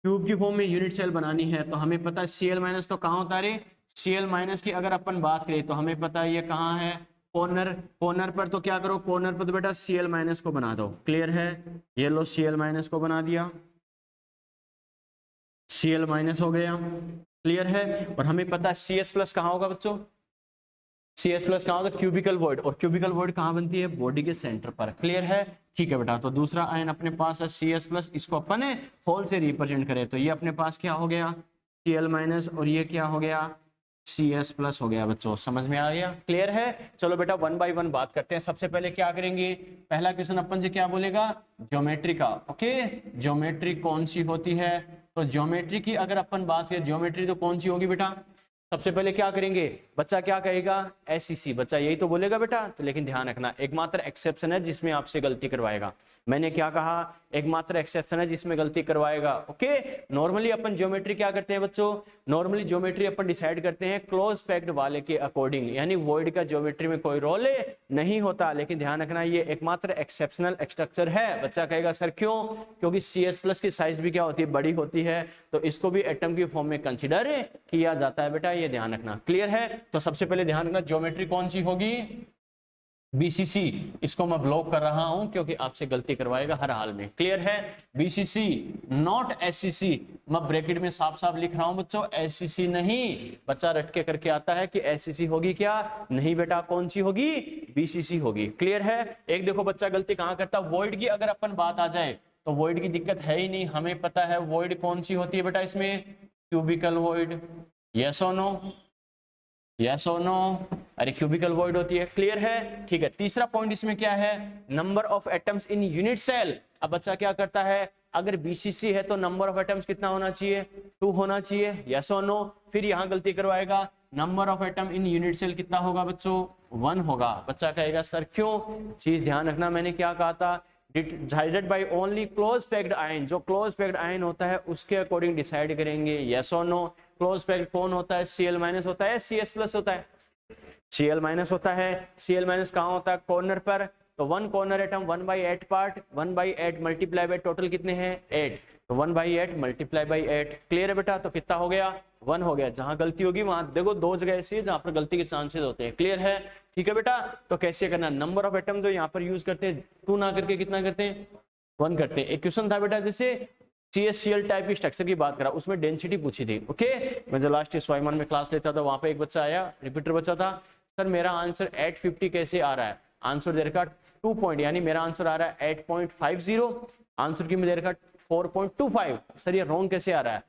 क्यूब की फॉर्म में यूनिट सेल बनानी है तो हमें पता है Cl माइनस तो कहाँ होता है रे, Cl माइनस की अगर अपन बात करें तो हमें पता है ये कहाँ है, कॉर्नर, कॉर्नर पर तो क्या करो, कॉर्नर पर तो बेटा Cl माइनस को बना दो। क्लियर है, ये लो Cl माइनस को बना दिया, Cl माइनस हो गया। क्लियर है, और हमें पता है Cs प्लस कहाँ होगा बच्चों, Cs प्लस कहाँ होगा, क्यूबिकल वॉइड, और क्यूबिकल वॉइड कहाँ बनती है, बॉडी के सेंटर पर। क्लियर है, ठीक है बेटा। तो दूसरा आयन अपने पास है Cs प्लस, इसको अपन होल से रिप्रेजेंट करें तो ये अपने पास क्या हो गया, Cl माइनस, और ये क्या हो गया, Cs प्लस हो गया बच्चों। समझ में आ गया, क्लियर है। चलो बेटा वन बाय वन बात करते हैं। सबसे पहले क्या करेंगे, पहला क्वेश्चन अपन से क्या बोलेगा, ज्योमेट्री का। ओके, ज्योमेट्री कौन सी होती है, तो ज्योमेट्री की अगर अपन बात करें, ज्योमेट्री तो कौन सी होगी बेटा, सबसे पहले क्या करेंगे, बच्चा क्या कहेगा, एससीसी, बच्चा यही तो बोलेगा बेटा। तो लेकिन ध्यान रखना, एकमात्र एक्सेप्शन है जिसमें आपसे गलती करवाएगा। मैंने क्या कहा, एकमात्र एक्सेप्शन है जिसमें गलती करवाएगा। ओके, नॉर्मली अपन ज्योमेट्री क्या करते हैं बच्चों, नॉर्मली ज्योमेट्री अपन डिसाइड करते हैं क्लोज पैक्ड वाले के अकॉर्डिंग, यानी वॉइड का ज्योमेट्री में कोई रोल नहीं होता। लेकिन ध्यान रखना ये एकमात्र एक्सेप्शनल स्ट्रक्चर है। बच्चा कहेगा सर क्यों, क्योंकि Cs प्लस की साइज भी क्या होती है, बड़ी होती है, तो इसको भी एटम की फॉर्म में कंसिडर किया जाता है बेटा, ये ध्यान रखना। क्लियर है, तो सबसे पहले ध्यान रखना ज्योमेट्री कौन सी होगी, बीसीसी। इसको मैं ब्लॉक कर रहा हूं क्योंकि आपसे गलती करवाएगा हर हाल में। क्लियर है, बीसीसी नॉट एससीसी, मैं ब्रैकेट में साफ साफ लिख रहा हूं बच्चों, एससीसी नहीं। बच्चा रटके करके आता है कि एससीसी होगी क्या, नहीं बेटा, कौन सी होगी, बीसीसी होगी। क्लियर है, एक देखो बच्चा गलती कहां करता, वॉइड की अगर अपन बात आ जाए तो वॉइड की दिक्कत है ही नहीं, हमें पता है वॉइड कौन सी होती है बेटा, इसमें क्यूबिकल वॉइड, यस और नो, यस और नो, अरे क्यूबिकल वॉइड होती है। क्लियर है, ठीक है। तीसरा पॉइंट इसमें क्या है, number of atoms in unit cell. अब बच्चा क्या करता है, अगर बीसीसी है तो नंबर ऑफ एटम्स कितना होना चाहिए, 2 होना चाहिए, यस और नो। फिर यहां गलती करवाएगा, number of atom in unit cell कितना होगा बच्चों, 1 होगा। बच्चा कहेगा सर क्यों, चीज ध्यान रखना, मैंने क्या कहा था, decided by only close packed ion, जो क्लोज पैक्ड आयन होता है उसके अकॉर्डिंग डिसाइड करेंगे, यस और नो। क्लोज पैक्ड कौन होता है, Cl माइनस होता है, Cs प्लस होता है, Cl माइनस होता है। Cl माइनस कहाँ होता है, कॉर्नर पर, तो 1 corner atom 1/8 part, 1/8 multiply by total कितने हैं 8, तो 1/8 मल्टीप्लाई बाय 8। क्लियर है बेटा, तो कितना हो गया, 1 हो गया। जहां गलती होगी वहां देखो 2 जगह ऐसी है जहां पर गलती के चांसेस होते हैं। क्लियर है, ठीक है बेटा। तो कैसे करना, नंबर ऑफ एटम जो यहाँ पर यूज करते हैं 2 ना करके कितना करते हैं, 1 करते हैं। एक क्वेश्चन था बेटा जैसे CSCl टाइप की स्ट्रक्चर की बात करा, उसमें डेंसिटी पूछी थी। ओके, मैं जो लास्ट स्वाइमान में क्लास लेता था वहां पे एक बच्चा आया, रिपीटर बच्चा था, सर मेरा आंसर 850 कैसे आ रहा है, आंसर दे रखा 2 पॉइंट, यानी मेरा आंसर आ रहा है 8.50, आंसर की में दे रखा 4.25, सर ये रॉन्ग कैसे आ रहा है,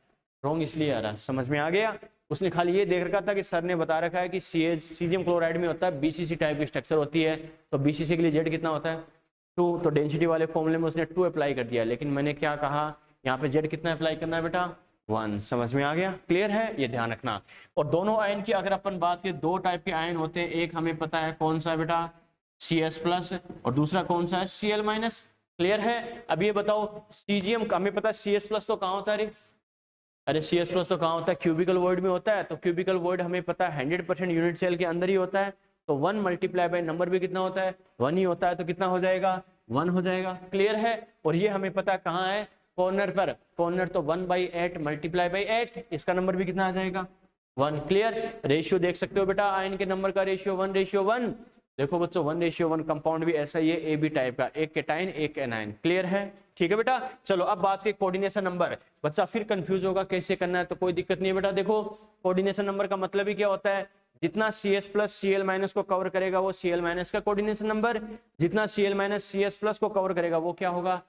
रॉन्ग इसलिए आ रहा है। समझ में आ गया, उसने खाली ये देख रखा था कि सर ने बता रखा है कि सीजियम क्लोराइड में होता है BCC टाइप की स्ट्रक्चर होती है, तो BCC के लिए जेड कितना होता है 2, तो डेंसिटी वाले फॉर्मूले में उसने 2 अप्लाई कर दिया। लेकिन मैंने क्या कहा, यहाँ पे जेड कितना अप्लाई करना है बेटा, 1। समझ में आ गया, क्लियर है, ये ध्यान रखना। और दोनों आयन की अगर अपन बात करें, 2 टाइप के आयन होते हैं, एक हमें पता है कौन सा है बेटा, Cs प्लस, और दूसरा कौन सा है, Cl माइनस। क्लियर है, अब ये बताओ सीजियम का हमें पता है Cs प्लस तो कहाँ होता है, अरे Cs प्लस तो कहाँ होता है, क्यूबिकल वॉइड में होता है, तो क्यूबिकल वॉइड हमें पता है 100% यूनिट सेल के अंदर ही होता है, तो 1 मल्टीप्लाई बाय नंबर भी कितना होता है, 1 ही होता है, तो कितना हो जाएगा, 1 हो जाएगा। क्लियर है, और ये हमें पता है कहाँ है, कॉर्नर पर, कॉर्नर तो 1/8 मल्टीप्लाई बाय 8, इसका नंबर भी कितना आ जाएगा, 1। क्लियर, रेशियो देख सकते हो बेटा, आयन के नंबर का रेशियो 1:1। देखो बच्चों 1:1 कंपाउंड भी ऐसा ही है, AB टाइप का, एक केटाइन एक एनाइन। क्लियर है, ठीक है बेटा। चलो अब बात करें कोऑर्डिनेशन नंबर, बच्चा फिर कंफ्यूज होगा कैसे करना है, तो कोई दिक्कत नहीं है बेटा। देखो कोऑर्डिनेशन नंबर का मतलब ही क्या होता है, जितना Cs प्लस Cl माइनस को कवर करेगा वो Cl माइनस का कोऑर्डिनेशन नंबर, जितना Cl माइनस Cs प्लस को कवर करेगा वो क्या होगा,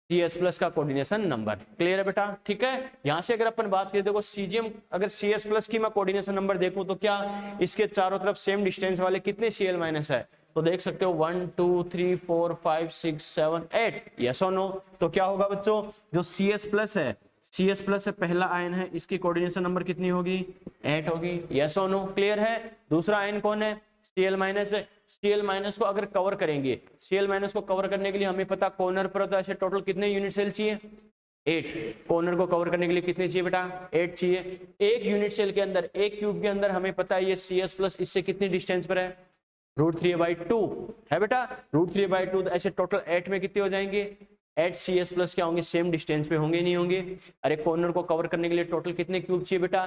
Cs प्लस का कोऑर्डिनेशन नंबर। क्लियर है बेटा, ठीक है। यहां से अगर अपन बात करें, देखो सीजियम अगर Cs प्लस की मैं कोऑर्डिनेशन नंबर देखूं तो क्या इसके चारों तरफ सेम डिस्टेंस वाले कितने Cl माइनस है, तो देख सकते हो 1 2 3 4 5 6 7 8, यस और नो। तो क्या होगा बच्चों, जो Cs प्लस है, Cs प्लस से पहला आयन है, इसकी कोऑर्डिनेशन नंबर कितनी होगी, 8 होगी, यस और नो। क्लियर है, दूसरा आयन कौन है, Cl माइनस है। Cl माइनस को अगर कवर करेंगे, Cl माइनस को कवर करने के लिए हमें पता कॉर्नर पर तो ऐसे टोटल कितने यूनिट सेल चाहिए, 8। कॉर्नर को कवर करने के लिए कितने चाहिए बेटा? 8 चाहिए। एक यूनिट सेल के अंदर, एक क्यूब के अंदर हमें पता है ये CS प्लस इससे कितनी डिस्टेंस पर है? √3/2 है बेटा। √3/2 तो ऐसे टोटल 8 में कितने हो जाएंगे? 8 CS प्लस क्या होंगे? सेम डिस्टेंस पे होंगे नहीं होंगे? अरे कॉर्नर को कवर करने के लिए टोटल कितने क्यूब चाहिए बेटा?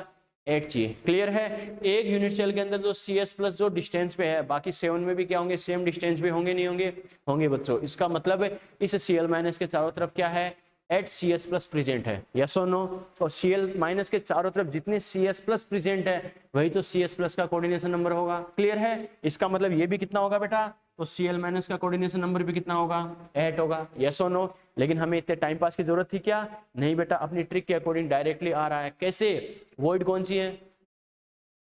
8 चाहिए। क्लियर है? एक यूनिट सेल के अंदर जो CS प्लस जो डिस्टेंस पे है, बाकी 7 में भी क्या होंगे? सेम डिस्टेंस पे होंगे नहीं होंगे? होंगे बच्चों। इसका मतलब है इस Cl- के चारों तरफ क्या है? 8 CS प्लस प्रेजेंट है। यस और नो? और Cl- के चारों तरफ जितने CS प्लस प्रेजेंट है वही तो CS प्लस का कोऑर्डिनेशन नंबर होगा। क्लियर है? इसका मतलब ये भी कितना होगा बेटा? तो Cl- का कोऑर्डिनेशन नंबर भी कितना होगा? 8 होगा। यस और नो? लेकिन हमें इतने टाइम पास की जरूरत थी क्या? नहीं बेटा, अपनी ट्रिक के अकॉर्डिंग डायरेक्टली आ रहा है। कैसे? वॉइड कौन सी है?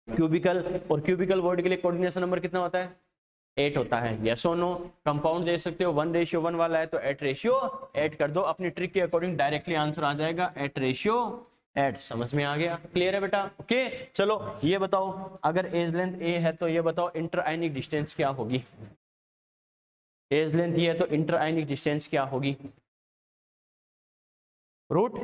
क्यूबिकल। और क्यूबिकल वॉइड के लिए कोऑर्डिनेशन नंबर कितना होता है? 8 होता है। यस और नो? कंपाउंड दे सकते हो 1:1 वाला है तो 8:8 कर दो, अपनी ट्रिक के अकॉर्डिंग डायरेक्टली आंसर आ जाएगा 8:8। समझ में आ गया? क्लियर है बेटा? ओके चलो ये बताओ, अगर एज लेंथ ए है तो ये बताओ इंटर आयनिक डिस्टेंस क्या होगी? एज लेंथ ये है तो इंटर आयनिक डिस्टेंस क्या होगी? रूट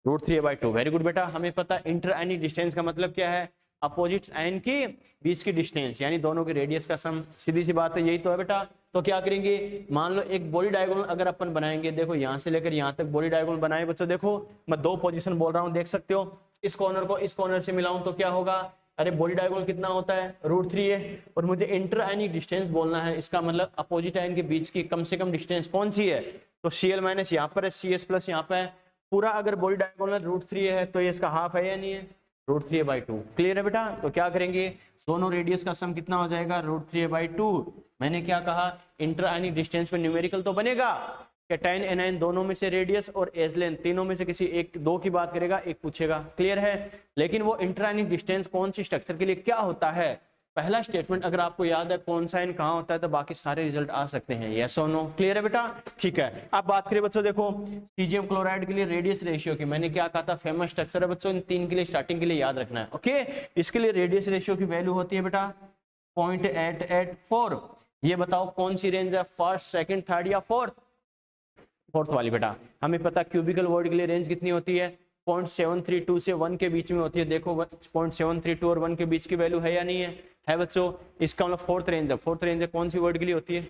√3/2। वेरी गुड बेटा। हमें पता है इंटर आयनिक डिस्टेंस का मतलब क्या है? अपोजिट आयन के बीच की डिस्टेंस, यानी दोनों के रेडियस का सम। सीधी सी बात है, यही तो है बेटा। तो क्या करेंगे? मान लो एक बॉडी डायगोनल अगर अपन बनाएंगे, देखो यहां से लेकर यहां तक बॉडी डायगोनल बनाए बच्चों। देखो मैं दो पोजीशन बोल रहा हूं, देख सकते हो। इस कॉर्नर को इस कॉर्नर से मिलाऊं तो क्या होगा? अरे बॉडी डायगोनल कितना होता है? √3 है। और मुझे इंटर आयनिक डिस्टेंस बोलना है, इसका मतलब अपोजिट आयन के बीच की कम से कम डिस्टेंस कौन सी है? तो Cl- यहाँ पर है, CS प्लस यहाँ पे है। पूरा अगर बॉडी डायगोनल √3 है तो ये इसका हाफ है या नहीं है? √3/2। क्लियर है बेटा? तो क्या करेंगे? दोनों रेडियस का सम कितना हो जाएगा? √3/2। मैंने क्या कहा? इंटर आयनिक डिस्टेंस पे न्यूमेरिकल तो बनेगा कि tan anion दोनों में से रेडियस और एज लेंथ तीनों में से किसी एक दो की बात करेगा, एक पूछेगा। क्लियर है? लेकिन वो इंटर आयनिक डिस्टेंस कौन सी स्ट्रक्चर के लिए क्या होता है? पहला स्टेटमेंट अगर आपको याद है कौन सा इन कहाँ होता है तो बाकी सारे रिजल्ट आ सकते हैं। यस और नो? क्लियर है बेटा? ठीक है। अब बात करें बच्चों, देखो सीजियम क्लोराइड के लिए रेडियस रेशियो की मैंने क्या कहा था? फेमस स्ट्रक्चर है बच्चों, इन तीन के लिए स्टार्टिंग के लिए याद रखना है। ओके, इसके लिए रेडियस रेशियो की वैल्यू होती है बेटा 0.884। ये बताओ कौन सी रेंज है? फर्स्ट, सेकंड, थर्ड या फोर्थ? फोर्थ वाली बेटा। हमें पता क्यूबिकल वर्ड के लिए रेंज कितनी होती है? 0.732 से 1 के बीच में होती है। देखो 0.732 और 1 के बीच की वैल्यू है या नहीं है? है बच्चों। इसका मतलब फोर्थ रेंज है। फोर्थ रेंज है कौन सी वर्ड के लिए होती है?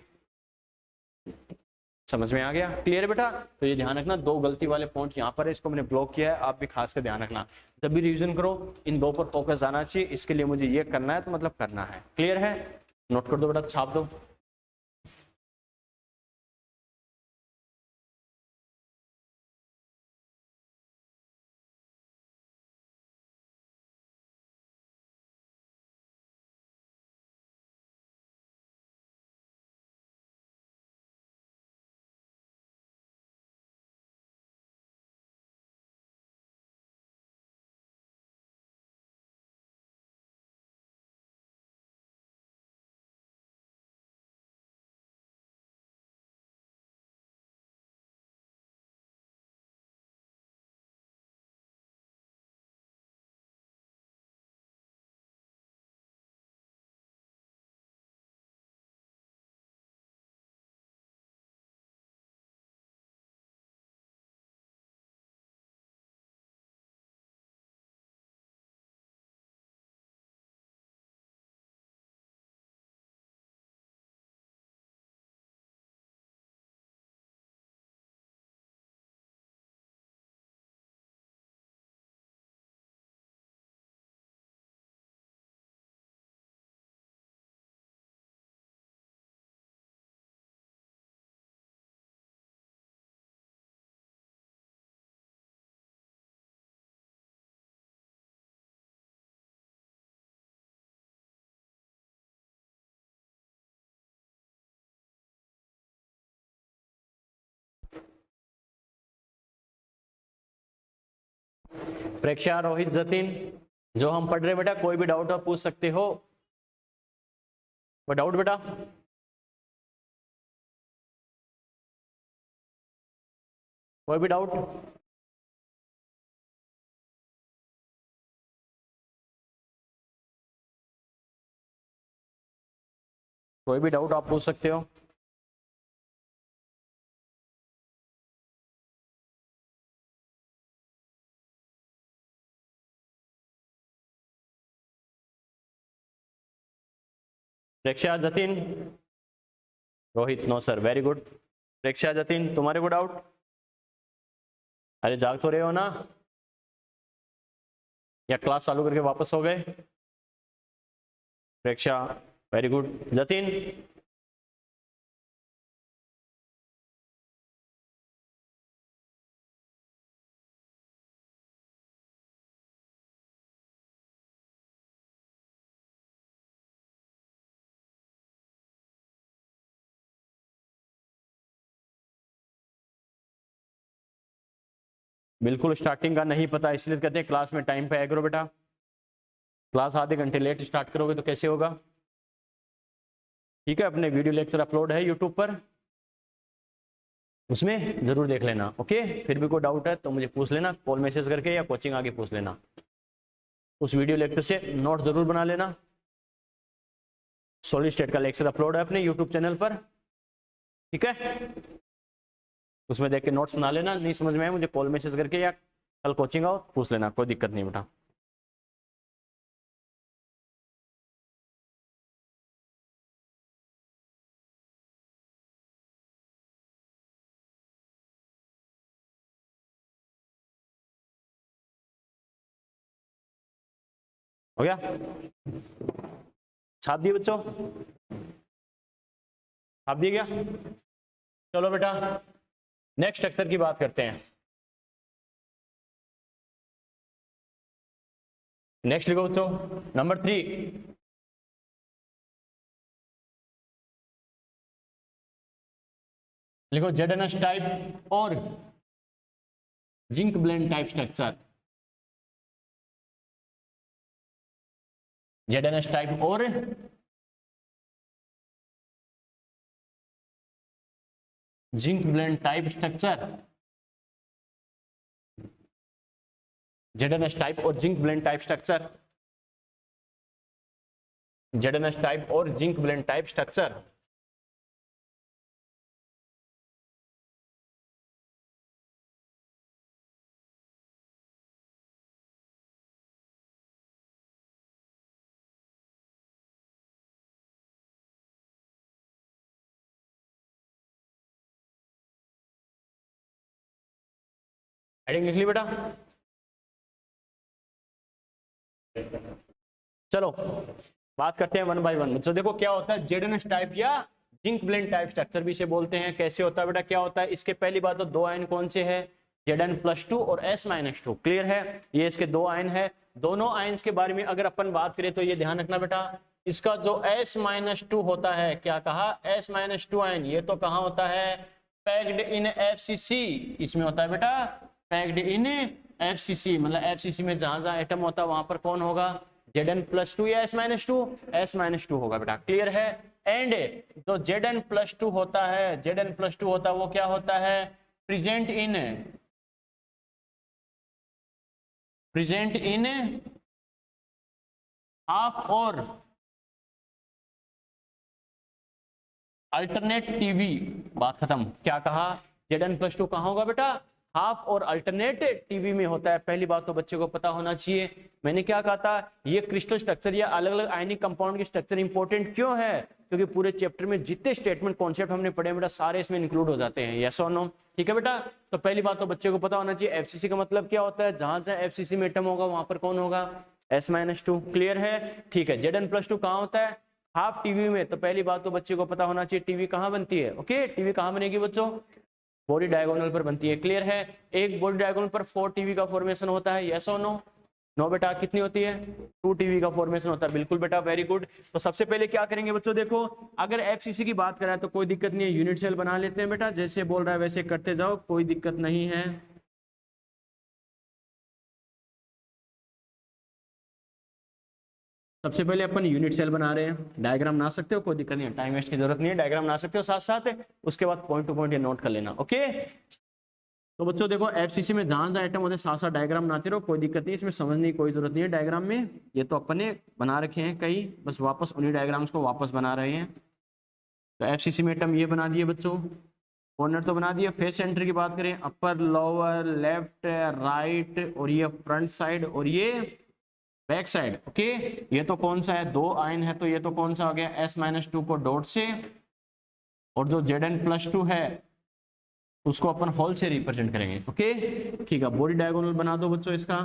समझ में आ गया? क्लियर है बेटा? तो ये ध्यान रखना, दो गलती वाले पॉइंट यहाँ पर है, इसको मैंने ब्लॉक किया है, आप भी खास कर ध्यान रखना। जब भी रिवीजन करो इन दो पर फोकस आना चाहिए। इसके लिए मुझे ये करना है तो मतलब करना है। क्लियर है? नोट कर दो बेटा, छाप दो। प्रेक्षा, रोहित, जतिन, जो हम पढ़ रहे बेटा, कोई भी डाउट हो पूछ सकते हो। कोई डाउट बेटा? कोई भी डाउट? कोई भी डाउट आप पूछ सकते हो। Preksha, Jatin, Rohit, no sir, very good. Preksha, Jatin, तुम्हारे को डाउट? अरे जाग तो रहे हो ना, या क्लास चालू करके वापस हो गए? प्रेक्षा, वेरी गुड। जतिन, बिल्कुल स्टार्टिंग का नहीं पता, इसलिए कहते हैं क्लास में टाइम पे आया करो बेटा। क्लास आधे घंटे लेट स्टार्ट करोगे तो कैसे होगा? ठीक है, अपने वीडियो लेक्चर अपलोड है यूट्यूब पर, उसमें जरूर देख लेना। ओके, फिर भी कोई डाउट है तो मुझे पूछ लेना, कॉल मैसेज करके या कोचिंग आगे पूछ लेना। उस वीडियो लेक्चर से नोट जरूर बना लेना। सॉलिड स्टेट का लेक्चर अपलोड है अपने यूट्यूब चैनल पर, ठीक है, उसमें देख के नोट्स बना लेना। नहीं समझ में आए मुझे कॉल मैसेज करके या कल कोचिंग आओ पूछ लेना, कोई दिक्कत नहीं बेटा। हो गया? छाप दिए बच्चों? छाप दिए क्या? चलो बेटा नेक्स्ट अक्षर की बात करते हैं। नेक्स्ट लिखो बच्चों, नंबर 3। लिखो जेडएनएस टाइप और zinc blende type structure. ZnS type और zinc blende type structure. ZnS type और zinc blende type structure. ZnS type और zinc blende type structure. Heading लिख ली बेटा? चलो बात करते हैं वन बाय वन। तो देखो क्या होता है जेडएनएस टाइप या जिंक ब्लेंड टाइप स्ट्रक्चर भी इसे बोलते हैं। कैसे होता है बेटा? क्या होता है इसके पहली बात तो दो आयन कौन से हैं? Zn+2 और S-2। क्लियर है? ये इसके दो आयन है। दोनों आयन्स के बारे में अगर अपन बात करें तो ये ध्यान रखना बेटा, इसका जो S-2 होता है, क्या कहा? S-2 आयन, ये तो कहाँ होता है? Packed in FCC। इसमें होता है बेटा पैक्ड इन FCC, मतलब FCC में जहां जहां एटम होता है वहां पर कौन होगा? Zn+2 या S-2? S-2 होगा बेटा। क्लियर है? एंड जो Zn+2 होता है, Zn+2 होता है वो क्या होता है? प्रेजेंट इन हाफ और अल्टरनेट टीवी। बात खत्म। क्या कहा? Zn+2 कहाँ होगा बेटा? हाफ और अल्टरनेट टीवी में होता है। पहली बात तो बच्चे को पता होना चाहिए। मैंने क्या कहा था? ये क्रिस्टल स्ट्रक्चर या अलग अलग आयनिक कंपाउंड के स्ट्रक्चर इंपॉर्टेंट क्यों है? क्योंकि पूरे चैप्टर में जितने स्टेटमेंट कॉन्सेप्ट हमने पढ़े बेटा सारे इसमें इंक्लूड हो जाते हैं। यस और नो? ठीक है बेटा। तो पहली बात तो बच्चे को पता होना चाहिए एफसीसी का मतलब क्या होता है। जहां जहां एफसीसी में एटम होगा वहां पर कौन होगा? S-2। क्लियर है? ठीक है। Zn+2 कहाँ होता है? हाफ टीवी में। तो पहली बात तो बच्चे को पता होना चाहिए टीवी कहाँ बनती है। ओके, टीवी कहाँ बनेगी बच्चों? बॉडी डायगोनल पर बनती है। क्लियर है? एक बॉडी डायगोनल पर 4 टीवी का फॉर्मेशन होता है। यस और नो? नो बेटा, कितनी होती है? 2 टीवी का फॉर्मेशन होता है। बिल्कुल बेटा, वेरी गुड। तो सबसे पहले क्या करेंगे बच्चों? देखो अगर एफसीसी की बात करें तो कोई दिक्कत नहीं है, यूनिट सेल बना लेते हैं बेटा। जैसे बोल रहा है वैसे करते जाओ, कोई दिक्कत नहीं है। सबसे पहले अपन यूनिट सेल बना रहे हैं। डायग्राम बना सकते हो, कोई दिक्कत नहीं है, टाइम वेस्ट की जरूरत नहीं है। डायग्राम बना सकते हो साथ साथ, उसके बाद पॉइंट टू पॉइंट ये नोट कर लेना। ओके, तो बच्चों देखो एफसीसी में जहां जहां आइटम होते हैं साथ साथ डायग्राम बनाते रहो, कोई दिक्कत नहीं, इसमें समझने की कोई जरूरत नहीं है। डायग्राम में ये तो अपन ने बना रखे हैं कई, बस वापस उन्हीं डायग्राम्स को वापस बना रहे हैं। तो एफसीसी में आइटम ये बना दिए बच्चों, कॉर्नर तो बना दिया। फेस सेंटर की बात करें, अपर, लोअर, लेफ्ट, राइट, और ये फ्रंट साइड और ये बैक साइड। ओके, ये तो कौन सा है, 2 आयन है, तो ये तो कौन सा हो गया, S-2 को डॉट से, और जो Zn+2 है उसको अपन होल से रिप्रेजेंट करेंगे। ओके, ठीक है, बॉडी डायगोनल बना दो बच्चों इसका।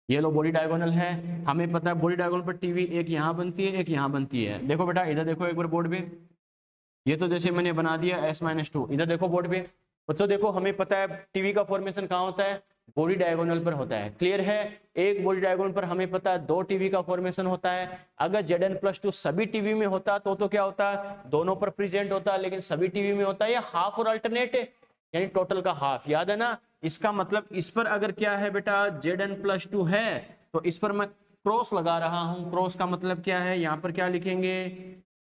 ये लो बॉडी डायगोनल है, हमें पता है बॉडी डायगोनल पर टीवी एक यहाँ बनती है, एक यहाँ बनती है। देखो बेटा इधर देखो एक बार बोर्ड पे, ये तो जैसे मैंने बना दिया S-2, इधर देखो बोर्ड पे बच्चों, देखो हमें पता है टीवी का फॉर्मेशन कहाँ होता है, बॉडी डायगोनल पर होता है। क्लियर है, एक बॉडी डायगोनल पर हमें पता है 2 टीवी का फॉर्मेशन होता है। अगर Zn+2 सभी टीवी में होता तो क्या होता है, दोनों पर प्रेजेंट होता है, लेकिन सभी टीवी में होता है, ये हाफ और अल्टरनेट है, यानी टोटल का हाफ, याद है ना। इसका मतलब इस पर अगर क्या है बेटा, Zn+2 है, तो इस पर मैं क्रॉस लगा रहा हूं। क्रॉस का मतलब क्या है, यहां पर क्या लिखेंगे,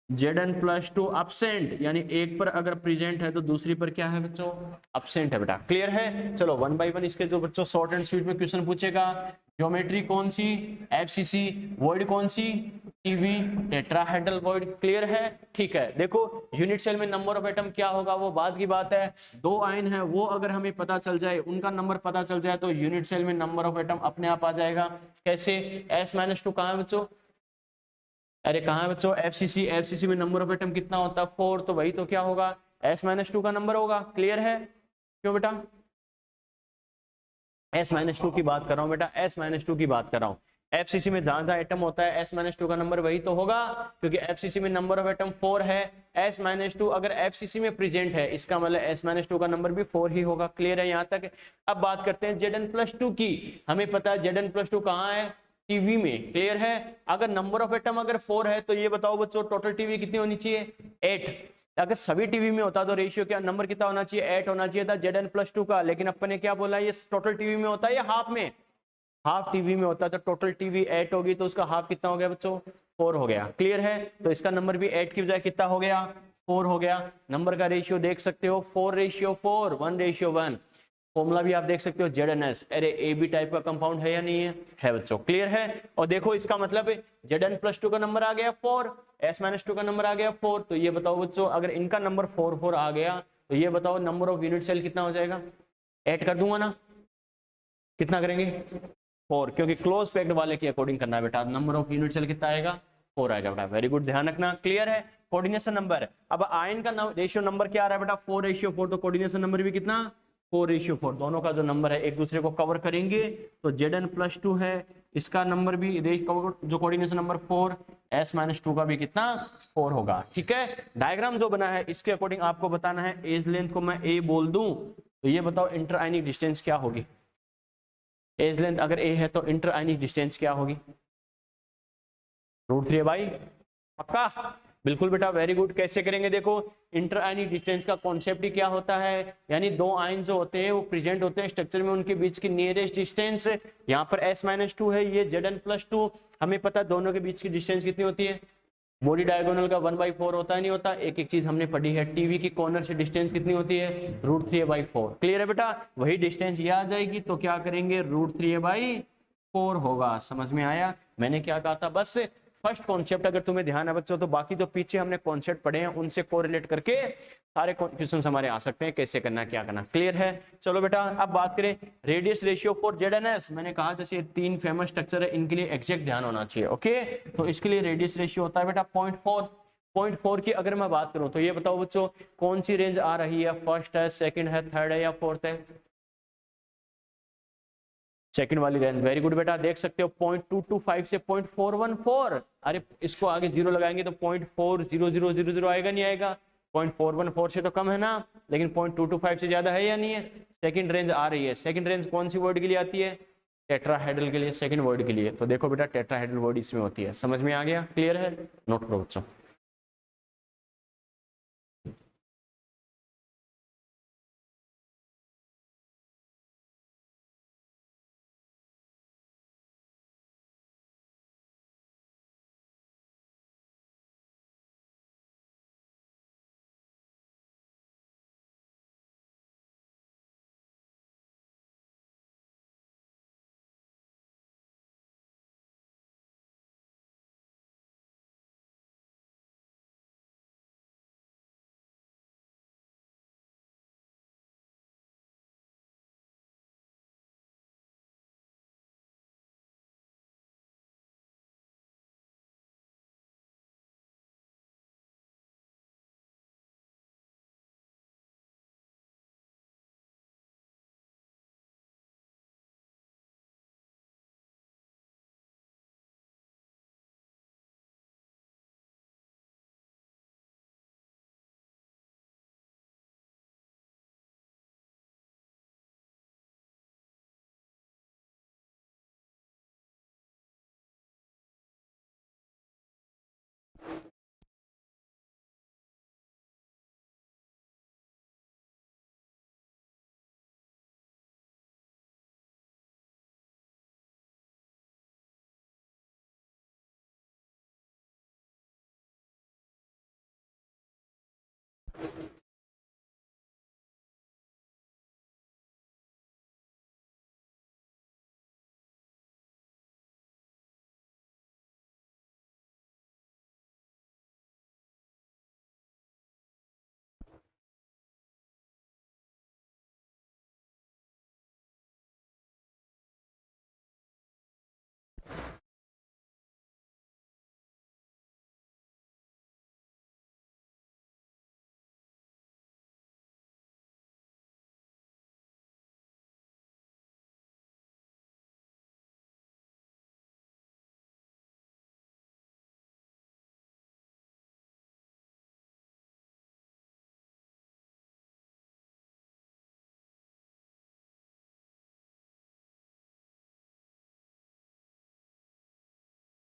Zn+2 अपसेंट, यानी एक पर अगर प्रेजेंट है तो दूसरी पर क्या है बच्चों, अपसेंट है बेटा। क्लियर है, चलो 1 बाय 1 इसके जो बच्चों शॉर्ट एंड स्वीट में क्वेश्चन पूछेगा। ज्योमेट्री कौन सी, FCC, वॉइड कौन सी, टीवी, टेट्राहेड्रल वॉइड। क्लियर है, ठीक है। देखो यूनिट सेल में नंबर ऑफ एटम क्या होगा वो बाद की बात है, 2 आयन है वो अगर हमें पता चल जाए, उनका नंबर पता चल जाए, तो यूनिट सेल में नंबर ऑफ एटम अपने आप आ जाएगा। कैसे, S-2 कहाँ है बच्चों, अरे कहाँ है बच्चों, FCC में नंबर ऑफ एटम कितना होता है, 4, तो वही तो क्या होगा, S-2 का नंबर होगा। क्लियर है, क्यों बेटा, S-2 की बात कर रहा हूँ बेटा, S-2 की बात कर रहा हूँ। FCC में जहां जहां एटम होता है S-2 का नंबर वही तो होगा, क्योंकि FCC में नंबर ऑफ एटम 4 है। S-2 अगर FCC में प्रेजेंट है, इसका मतलब S-2 का नंबर भी 4 ही होगा। क्लियर है यहाँ तक। अब बात करते हैं Zn+2 की। हमें पता है Zn+2 कहाँ है, टीवी में। क्लियर है, अगर नंबर ऑफ एटम अगर 4 है, तो ये बताओ बच्चों टोटल टीवी कितनी होनी चाहिए, 8। अगर सभी टीवी में होता तो रेशियो क्या, नंबर कितना होना चाहिए, 8 होना चाहिए था Zn+2 का। लेकिन अपन ने क्या बोला, ये टोटल टीवी में होता है या हाफ में, हाफ टीवी में होता है, तो टोटल टीवी 8 होगी, तो उसका हाफ कितना हो गया बच्चों, 4 हो गया। क्लियर है, तो इसका नंबर भी 8 की बजाय कितना हो गया, 4 हो गया। नंबर का रेशियो देख सकते हो, 4:4, 1:1। फॉर्मूला भी आप देख सकते हो ZnS। अरे AB टाइप का कंपाउंड है या नहीं है बच्चों। क्लियर है, और देखो इसका मतलब Zn+2 का नंबर आ गया 4, S-2 का नंबर आ गया 4। तो ये बताओ बच्चों, अगर इनका नंबर 4 आ गया, तो ये बताओ नंबर ऑफ यूनिट सेल कितना हो जाएगा, ऐड कर दूंगा ना, कितना करेंगे, 4, क्योंकि क्लोज पैक्ड वाले के अकॉर्डिंग करना है बेटा। नंबर ऑफ यूनिट सेल कितना आएगा, 4 आएगा बेटा। वेरी गुड, ध्यान रखना। क्लियर है, कोऑर्डिनेशन नंबर। अब आयन का रेशियो नंबर क्या आ रहा है बेटा, 4:4, तो कोऑर्डिनेशन नंबर भी कितना, 4:4। दोनों का जो नंबर है एक दूसरे को कवर करेंगे, तो Zn+2 है, इसका नंबर भी जो कोऑर्डिनेशन नंबर 4, S-2 का भी कितना, 4 होगा। ठीक है, डायग्राम जो बना है इसके अकॉर्डिंग आपको बताना है। एज लेंथ को मैं A बोल दूं, तो ये बताओ इंटर आयनिक डिस्टेंस क्या होगी, एज लेंथ अगर A है तो इंटर आयनिक डिस्टेंस क्या होगी, √3 पक्का, बिल्कुल बेटा, वेरी गुड। कैसे करेंगे, देखो इंटर आयनिक डिस्टेंस का कॉन्सेप्ट ही क्या होता है, यानी 2 आयन जो होते हैं वो प्रेजेंट होते हैं स्ट्रक्चर में, उनके बीच की नियरेस्ट डिस्टेंस। यहाँ पर S-2 है, ये Zn+2, हमें पता है दोनों के बीच की डिस्टेंस कितनी होती है, बॉडी डायगोनल का 1/4 होता है, नहीं होता। एक एक चीज हमने पढ़ी है, टीवी की कॉर्नर से डिस्टेंस कितनी होती है, √3/4। क्लियर है बेटा, वही डिस्टेंस ये आ जाएगी, तो क्या करेंगे, √3/4 होगा। समझ में आया, मैंने क्या कहा था, बस फर्स्ट कॉन्सेप्ट अगर तुम्हें ध्यान है बच्चों, तो बाकी जो पीछे हमने कॉन्सेप्ट पढ़े हैं उनसे कोरिलेट करके सारे क्वेश्चन हमारे आ सकते हैं, कैसे करना क्या करना। क्लियर है, चलो बेटा अब बात करें रेडियस रेशियो फॉर ZnS। मैंने कहा जैसे 3 फेमस स्ट्रक्चर है, इनके लिए एग्जैक्ट ध्यान होना चाहिए। ओके, तो इसके लिए रेडियस रेशियो होता है बेटा 0.4 की अगर मैं बात करूं, तो ये बताओ बच्चों कौन सी रेंज आ रही है, फर्स्ट है, सेकंड है, थर्ड है या फोर्थ है, सेकंड वाली रेंज। वेरी गुड बेटा, देख सकते हो 0.225 से 0.414। अरे इसको आगे जीरो लगाएंगे तो 0.40000 आएगा, नहीं आएगा, 0.414 से तो कम है ना, लेकिन 0.225 से ज्यादा है या नहीं है। सेकंड रेंज आ रही है, सेकंड रेंज कौन सी वर्ड के लिए आती है, टेट्राहेड्रल के लिए, सेकंड वर्ड के लिए। तो देखो बेटा टेट्राहेड्रल वर्ड इसमें होती है, समझ में आ गया, क्लियर है, नोट करो बच्चों।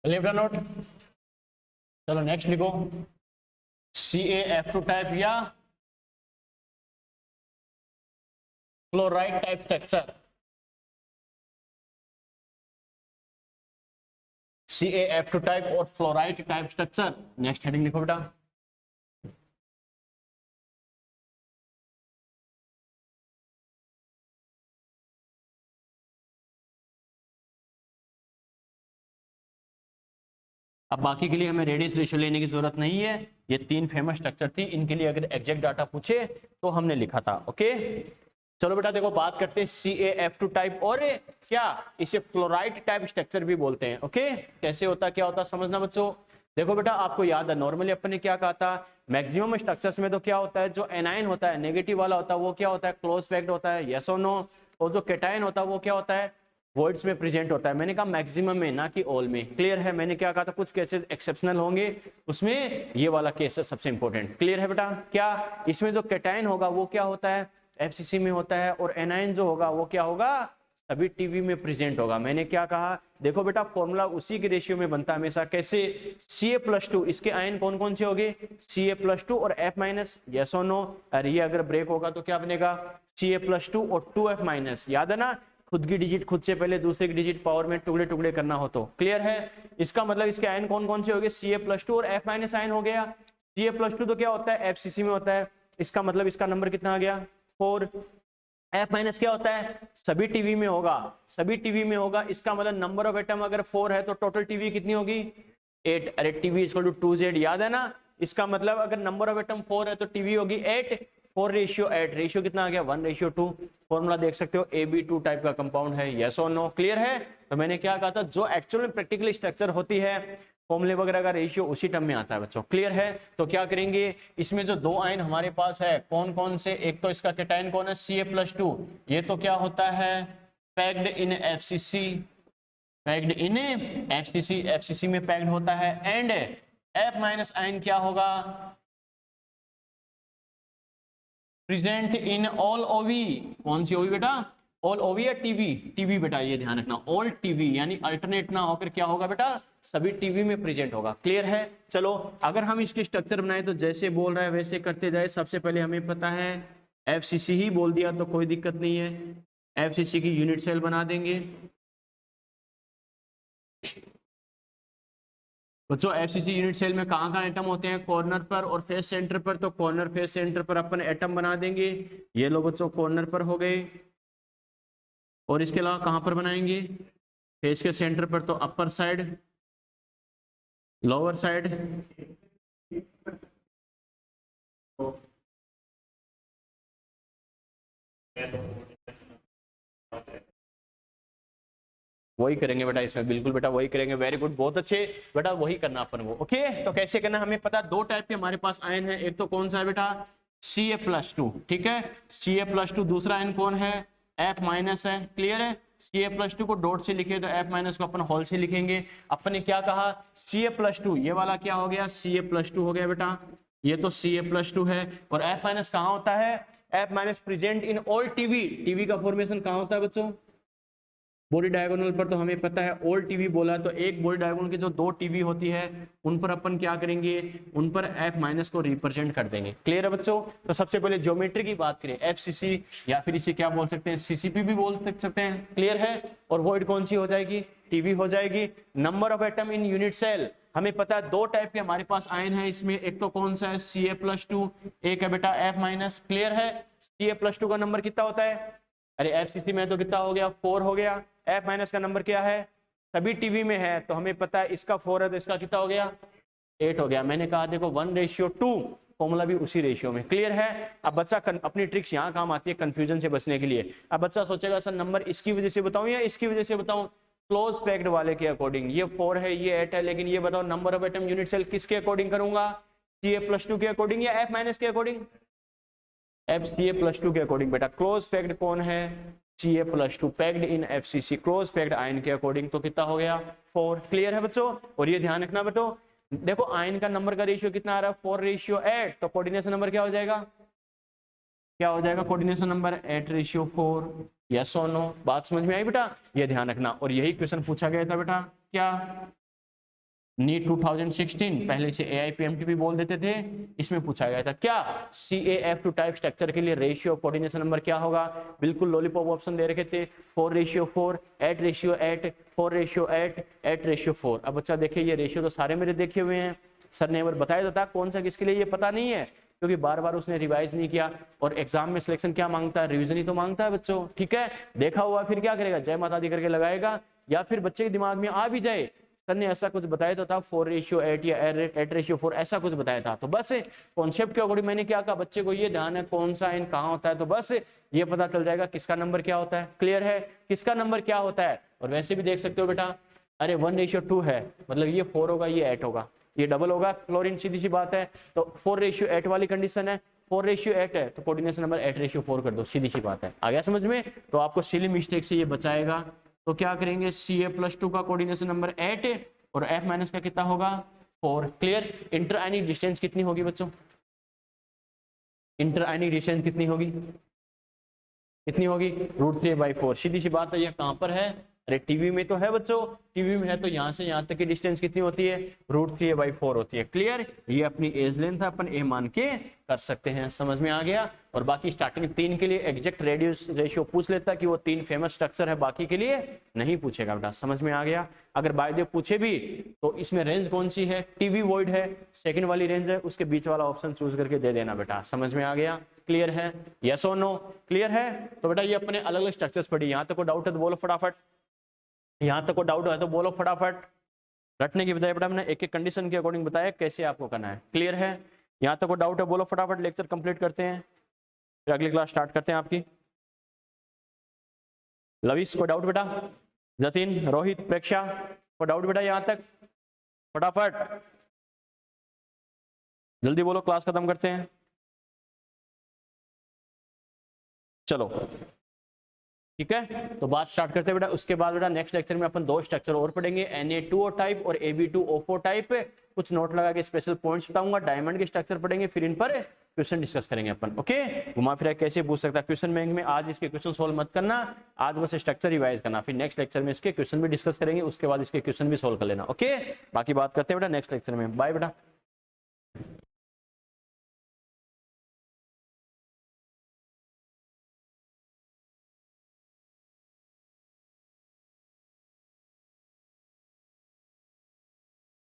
चलिए बेटा नोट, चलो नेक्स्ट लिखो CaF2 टाइप या chloride type structure. CaF2 type और fluoride type structure. Next heading लिखो बेटा। अब बाकी के लिए हमें रेडियस रेशियो लेने की जरूरत नहीं है, ये 3 फेमस स्ट्रक्चर थी, इनके लिए अगर एग्जैक्ट डाटा पूछे तो हमने लिखा था। ओके चलो बेटा देखो बात करते हैं CaF2 टाइप और क्या इसे फ्लोराइड टाइप स्ट्रक्चर भी बोलते हैं। ओके कैसे होता क्या होता समझना बच्चों। देखो बेटा आपको याद है नॉर्मली अपन ने क्या कहा था, मैक्सिमम स्ट्रक्चर्स में तो क्या होता है, जो एनायन होता है नेगेटिव वाला होता है वो क्या होता है, क्लोज पैक्ड होता है, यस और नो। और जो कैटायन होता है वो क्या होता है, वॉइड्स में प्रेजेंट होता है। मैंने कहा मैक्सिमम में ना कि ऑल में। क्लियर है, मैंने क्या कहा था कुछ केसेस एक्सेप्शनल होंगे, उसमें ये वाला केस है सबसे इंपॉर्टेंट। क्लियर है बेटा। क्या इसमें जो कैटायन होगा वो क्या होता है, FCC में होता है, और एनायन जो होगा वो क्या होगा, सभी टीवी में प्रेजेंट होगा। मैंने क्या कहा, देखो बेटा फॉर्मूला उसी के रेशियो में बनता है हमेशा। कैसे, Ca+2, इसके आयन कौन कौन से होंगे, Ca+2 और F-, यस और नो। और ये अगर ब्रेक होगा तो क्या बनेगा, Ca+2 और 2F-। याद है ना, खुद की डिजिट खुद से पहले दूसरे की डिजिट पावर में टुकड़े टुकड़े करना हो तो। क्लियर है, इसका मतलब इसके आयन कौन कौन से हो गए, Ca+2 और F- आयन हो गया। Ca+2 तो क्या होता है, FCC में होता है, इसका मतलब इसका नंबर कितना आ गया, 4। F- क्या होता है, सभी टीवी में होगा, सभी टीवी में होगा, इसका मतलब नंबर ऑफ एटम अगर 4 है तो टोटल टीवी कितनी होगी, 8। अरे टीवी इक्वल टू 2Z, याद है ना। इसका मतलब अगर नंबर ऑफ एटम 4 है तो टीवी होगी 8, 4:8। रेशियो कितना आ गया, 1:2। फॉर्मूला देख सकते हो, Ab2 टाइप का कंपाउंड है, यस और नो। क्लियर है। तो मैंने क्या कहा था, जो एक्चुअल में प्रैक्टिकली स्ट्रक्चर होती है फॉर्मूले वगैरह का रेशियो उसी टर्म में आता है बच्चों। क्लियर है। तो क्या करेंगे, इसमें जो 2 आयन हमारे पास है कौन कौन से, एक तो इसका कैटायन कौन है, Ca+2, ये तो क्या होता है, packed in FCC, packed in FCC, FCC में पैक्ड होता है। एंड F- आयन क्या होगा, प्रेजेंट इन ऑल ओवी। कौन सी ओवी बेटा, ऑल ओवी या टीवी, टीवी बेटा, ये ध्यान रखना, ऑल टीवी यानी अल्टरनेट ना होकर क्या होगा बेटा, सभी टीवी में प्रेजेंट होगा। क्लियर है। चलो अगर हम इसके स्ट्रक्चर बनाए तो जैसे बोल रहा है वैसे करते जाए। सबसे पहले हमें पता है FCC ही बोल दिया तो कोई दिक्कत नहीं है, FCC की यूनिट सेल बना देंगे बच्चों। FCC यूनिट सेल में कहाँ कहाँ एटम होते हैं, कॉर्नर पर और फेस सेंटर पर। तो कॉर्नर फेस सेंटर पर अपन एटम बना देंगे, ये लो बच्चों कॉर्नर पर हो गए। और इसके अलावा कहाँ पर बनाएंगे, फेस के सेंटर पर, तो अपर साइड, लोअर साइड, वही करेंगे बेटा इसमें, बिल्कुल बेटा वही करेंगे। वेरी गुड, बहुत अच्छे बेटा, वही करना अपन को। ओके तो कैसे करना, हमें पता 2 टाइप के हमारे पास आयन है, एक तो कौन सा है बेटा, Ca+2, ठीक है, Ca+2। दूसरा आयन कौन है, F- है। क्लियर है। Ca+2 को डॉट से लिखे तो F- को अपन होल से लिखेंगे। अपन ने क्या कहा, Ca+2, ये वाला क्या हो गया, Ca+2 हो गया बेटा, ये तो Ca+2 है। और F- कहाँ होता है, F- present in all TV. TV का फॉर्मेशन कहाँ होता है बच्चों, बॉडी डायगोनल पर। तो हमें पता है ऑल टीवी बोला, तो एक बॉडी डायगोनल की जो 2 टीवी होती है उन पर अपन क्या करेंगे, उन पर F- को रिप्रेजेंट कर देंगे। क्लियर है बच्चों। तो सबसे पहले ज्योमेट्री की बात करें, FCC या फिर इसे क्या बोल सकते हैं, CCP भी बोल सकते हैं। क्लियर है। और वॉइड कौन सी हो जाएगी, टीवी हो जाएगी। Number of atom in unit cell, हमें पता है दो टाइप के हमारे पास आयन है इसमें, एक तो कौन सा है Ca+2, एक है बेटा F-। क्लियर है। Ca+2 का नंबर कितना होता है, अरे FCC में तो कितना हो गया 4 हो गया। F- का नंबर क्या है, सभी टीवी में है तो हमें पता है इसका 4 है तो इसका कितना हो गया 8 हो गया। मैंने कहा देखो 1:2, फॉर्मूला भी उसी रेशियो में। क्लियर है। अब बच्चा अपनी ट्रिक्स यहाँ काम आती है कंफ्यूजन से बचने के लिए। अब बच्चा सोचेगा सर नंबर इसकी वजह से बताऊं या इसकी वजह से बताऊं, क्लोज पैक्ड वाले के अकॉर्डिंग। ये 4 है ये 8 है, लेकिन ये बताओ number of atom unit cell किसके अकॉर्डिंग करूंगा, Ca+2 के अकॉर्डिंग या F- के अकॉर्डिंग, Ca+2 के अकॉर्डिंग। बेटा क्लोज पैक्ड कौन है, Ca+2 packed in FCC, close packed ion के अकॉर्डिंग, तो कितना हो गया 4। क्लियर है बच्चों। और ये ध्यान रखना बेटो, देखो आयन का नंबर का रेशियो कितना आ रहा है 4:8, तो कोऑर्डिनेशन नंबर क्या हो जाएगा, क्या हो जाएगा कोऑर्डिनेशन नंबर 8:4। यस और नो, बात समझ में आई बेटा, ये ध्यान रखना। और यही क्वेश्चन पूछा गया था बेटा क्या, नीट 2016, पहले से AIPMT भी बोल देते थे, इसमें पूछा गया था क्या CaF2 टाइप स्ट्रक्चर के लिए रेशियो ऑफ कोऑर्डिनेशन नंबर क्या होगा। बिल्कुल लॉलीपॉप ऑप्शन दे रखे थे, 4:4, 8:8, 4:8, 8:4। अब बच्चा देखिए ये रेशियो तो सारे मेरे देखे हुए हैं, सर ने एक बार बताया था, कौन सा किसके लिए ये पता नहीं है क्योंकि बार बार उसने रिवाइज नहीं किया। और एग्जाम में सिलेक्शन क्या मांगता है, रिवीजन ही तो मांगता है बच्चों। ठीक है, देखा हुआ फिर क्या करेगा, जय माता दी करके लगाएगा, या फिर बच्चे के दिमाग में आ भी जाए सर ने ऐसा कुछ बताया तो था 4:8 या 8:4 ऐसा कुछ बताया था, तो बस कॉन्सेप्ट के अकॉर्डिंग मैंने क्या कहा, बच्चे को ये ध्यान है कौन सा आयन कहाँ होता है, तो बस ये पता चल जाएगा किसका नंबर क्या होता है। क्लियर है, किसका नंबर क्या होता है। और वैसे भी देख सकते हो बेटा, अरे 1:2 है मतलब ये 4 होगा ये 8 होगा, ये डबल होगा फ्लोरीन, सीधी सी बात है। तो 4:8 वाली कंडीशन है, 4:8 है तो कोऑर्डिनेशन नंबर 8:4 कर दो, सीधी सी बात है। आ गया समझ में। तो आपको सिली मिस्टेक से ये बचाएगा। तो क्या करेंगे, Ca+2 का कोऑर्डिनेशन नंबर 8 और F- का कितना होगा 4। क्लियर। इंटर आयनिक डिस्टेंस कितनी होगी बच्चों, इंटर आयनिक डिस्टेंस कितनी होगी, कितनी होगी √3/4। सीधी सी बात है, ये कहां पर है, अरे टीवी में तो है बच्चों, टीवी में है तो यहां से यहां तक की डिस्टेंस कितनी होती है √3/4 होती है। क्लियर। ये अपनी एज लेंथ है, अपन ए मान के कर सकते हैं, समझ में आ गया। और बाकी स्टार्टिंग 3 के लिए एग्जैक्ट रेडियस रेशियो पूछ लेता कि वो 3 फेमस स्ट्रक्चर है, बाकी के लिए नहीं पूछेगा बेटा, समझ में आ गया। अगर बाय द पूछे भी तो इसमें रेंज कौन सी है, टीवी वॉइड है, सेकंड वाली रेंज है, उसके बीच वाला ऑप्शन चूज करके दे देना बेटा, समझ में आ गया। क्लियर है, यस और नो, क्लियर है। तो बेटा ये अपने अलग अलग स्ट्रक्चर्स पढ़ी, यहां तक को डाउट है तो बोलो फटाफट, यहां तक को डाउट है तो बोलो फटाफट। रटने की बजाय बेटा मैंने एक एक कंडीशन के अकॉर्डिंग बताया कैसे आपको करना है। क्लियर है, यहां तक को डाउट है बोलो फटाफट, लेक्चर कंप्लीट करते हैं फिर अगली क्लास स्टार्ट करते हैं आपकी। लविश को डाउट बेटा, जतिन, रोहित, प्रेक्षा को डाउट बेटा यहां तक, फटाफट जल्दी बोलो, क्लास खत्म करते हैं। चलो ठीक है, तो बात स्टार्ट करते हैं बेटा। उसके बाद बेटा नेक्स्ट लेक्चर में अपन 2 स्ट्रक्चर और पढ़ेंगे, Na2O टाइप और Ab2O4 टाइप। कुछ नोट लगा के स्पेशल पॉइंट्स बताऊंगा, डायमंड के स्ट्रक्चर पढ़ेंगे, फिर इन पर क्वेश्चन डिस्कस करेंगे अपन। ओके, घुमा फिरा कैसे पूछ सकता है क्वेश्चन बैंक में, आज इसके क्वेश्चन सोल्व मत करना, आज बस स्ट्रक्चर रिवाइज करना, फिर नेक्स्ट लेक्चर में इसके क्वेश्चन भी डिस्कस करेंगे, उसके बाद इसके क्वेश्चन भी सोल्व कर लेना। ओके, बाकी बात करते हैं बेटा नेक्स्ट लेक्चर में। बाय बेटा।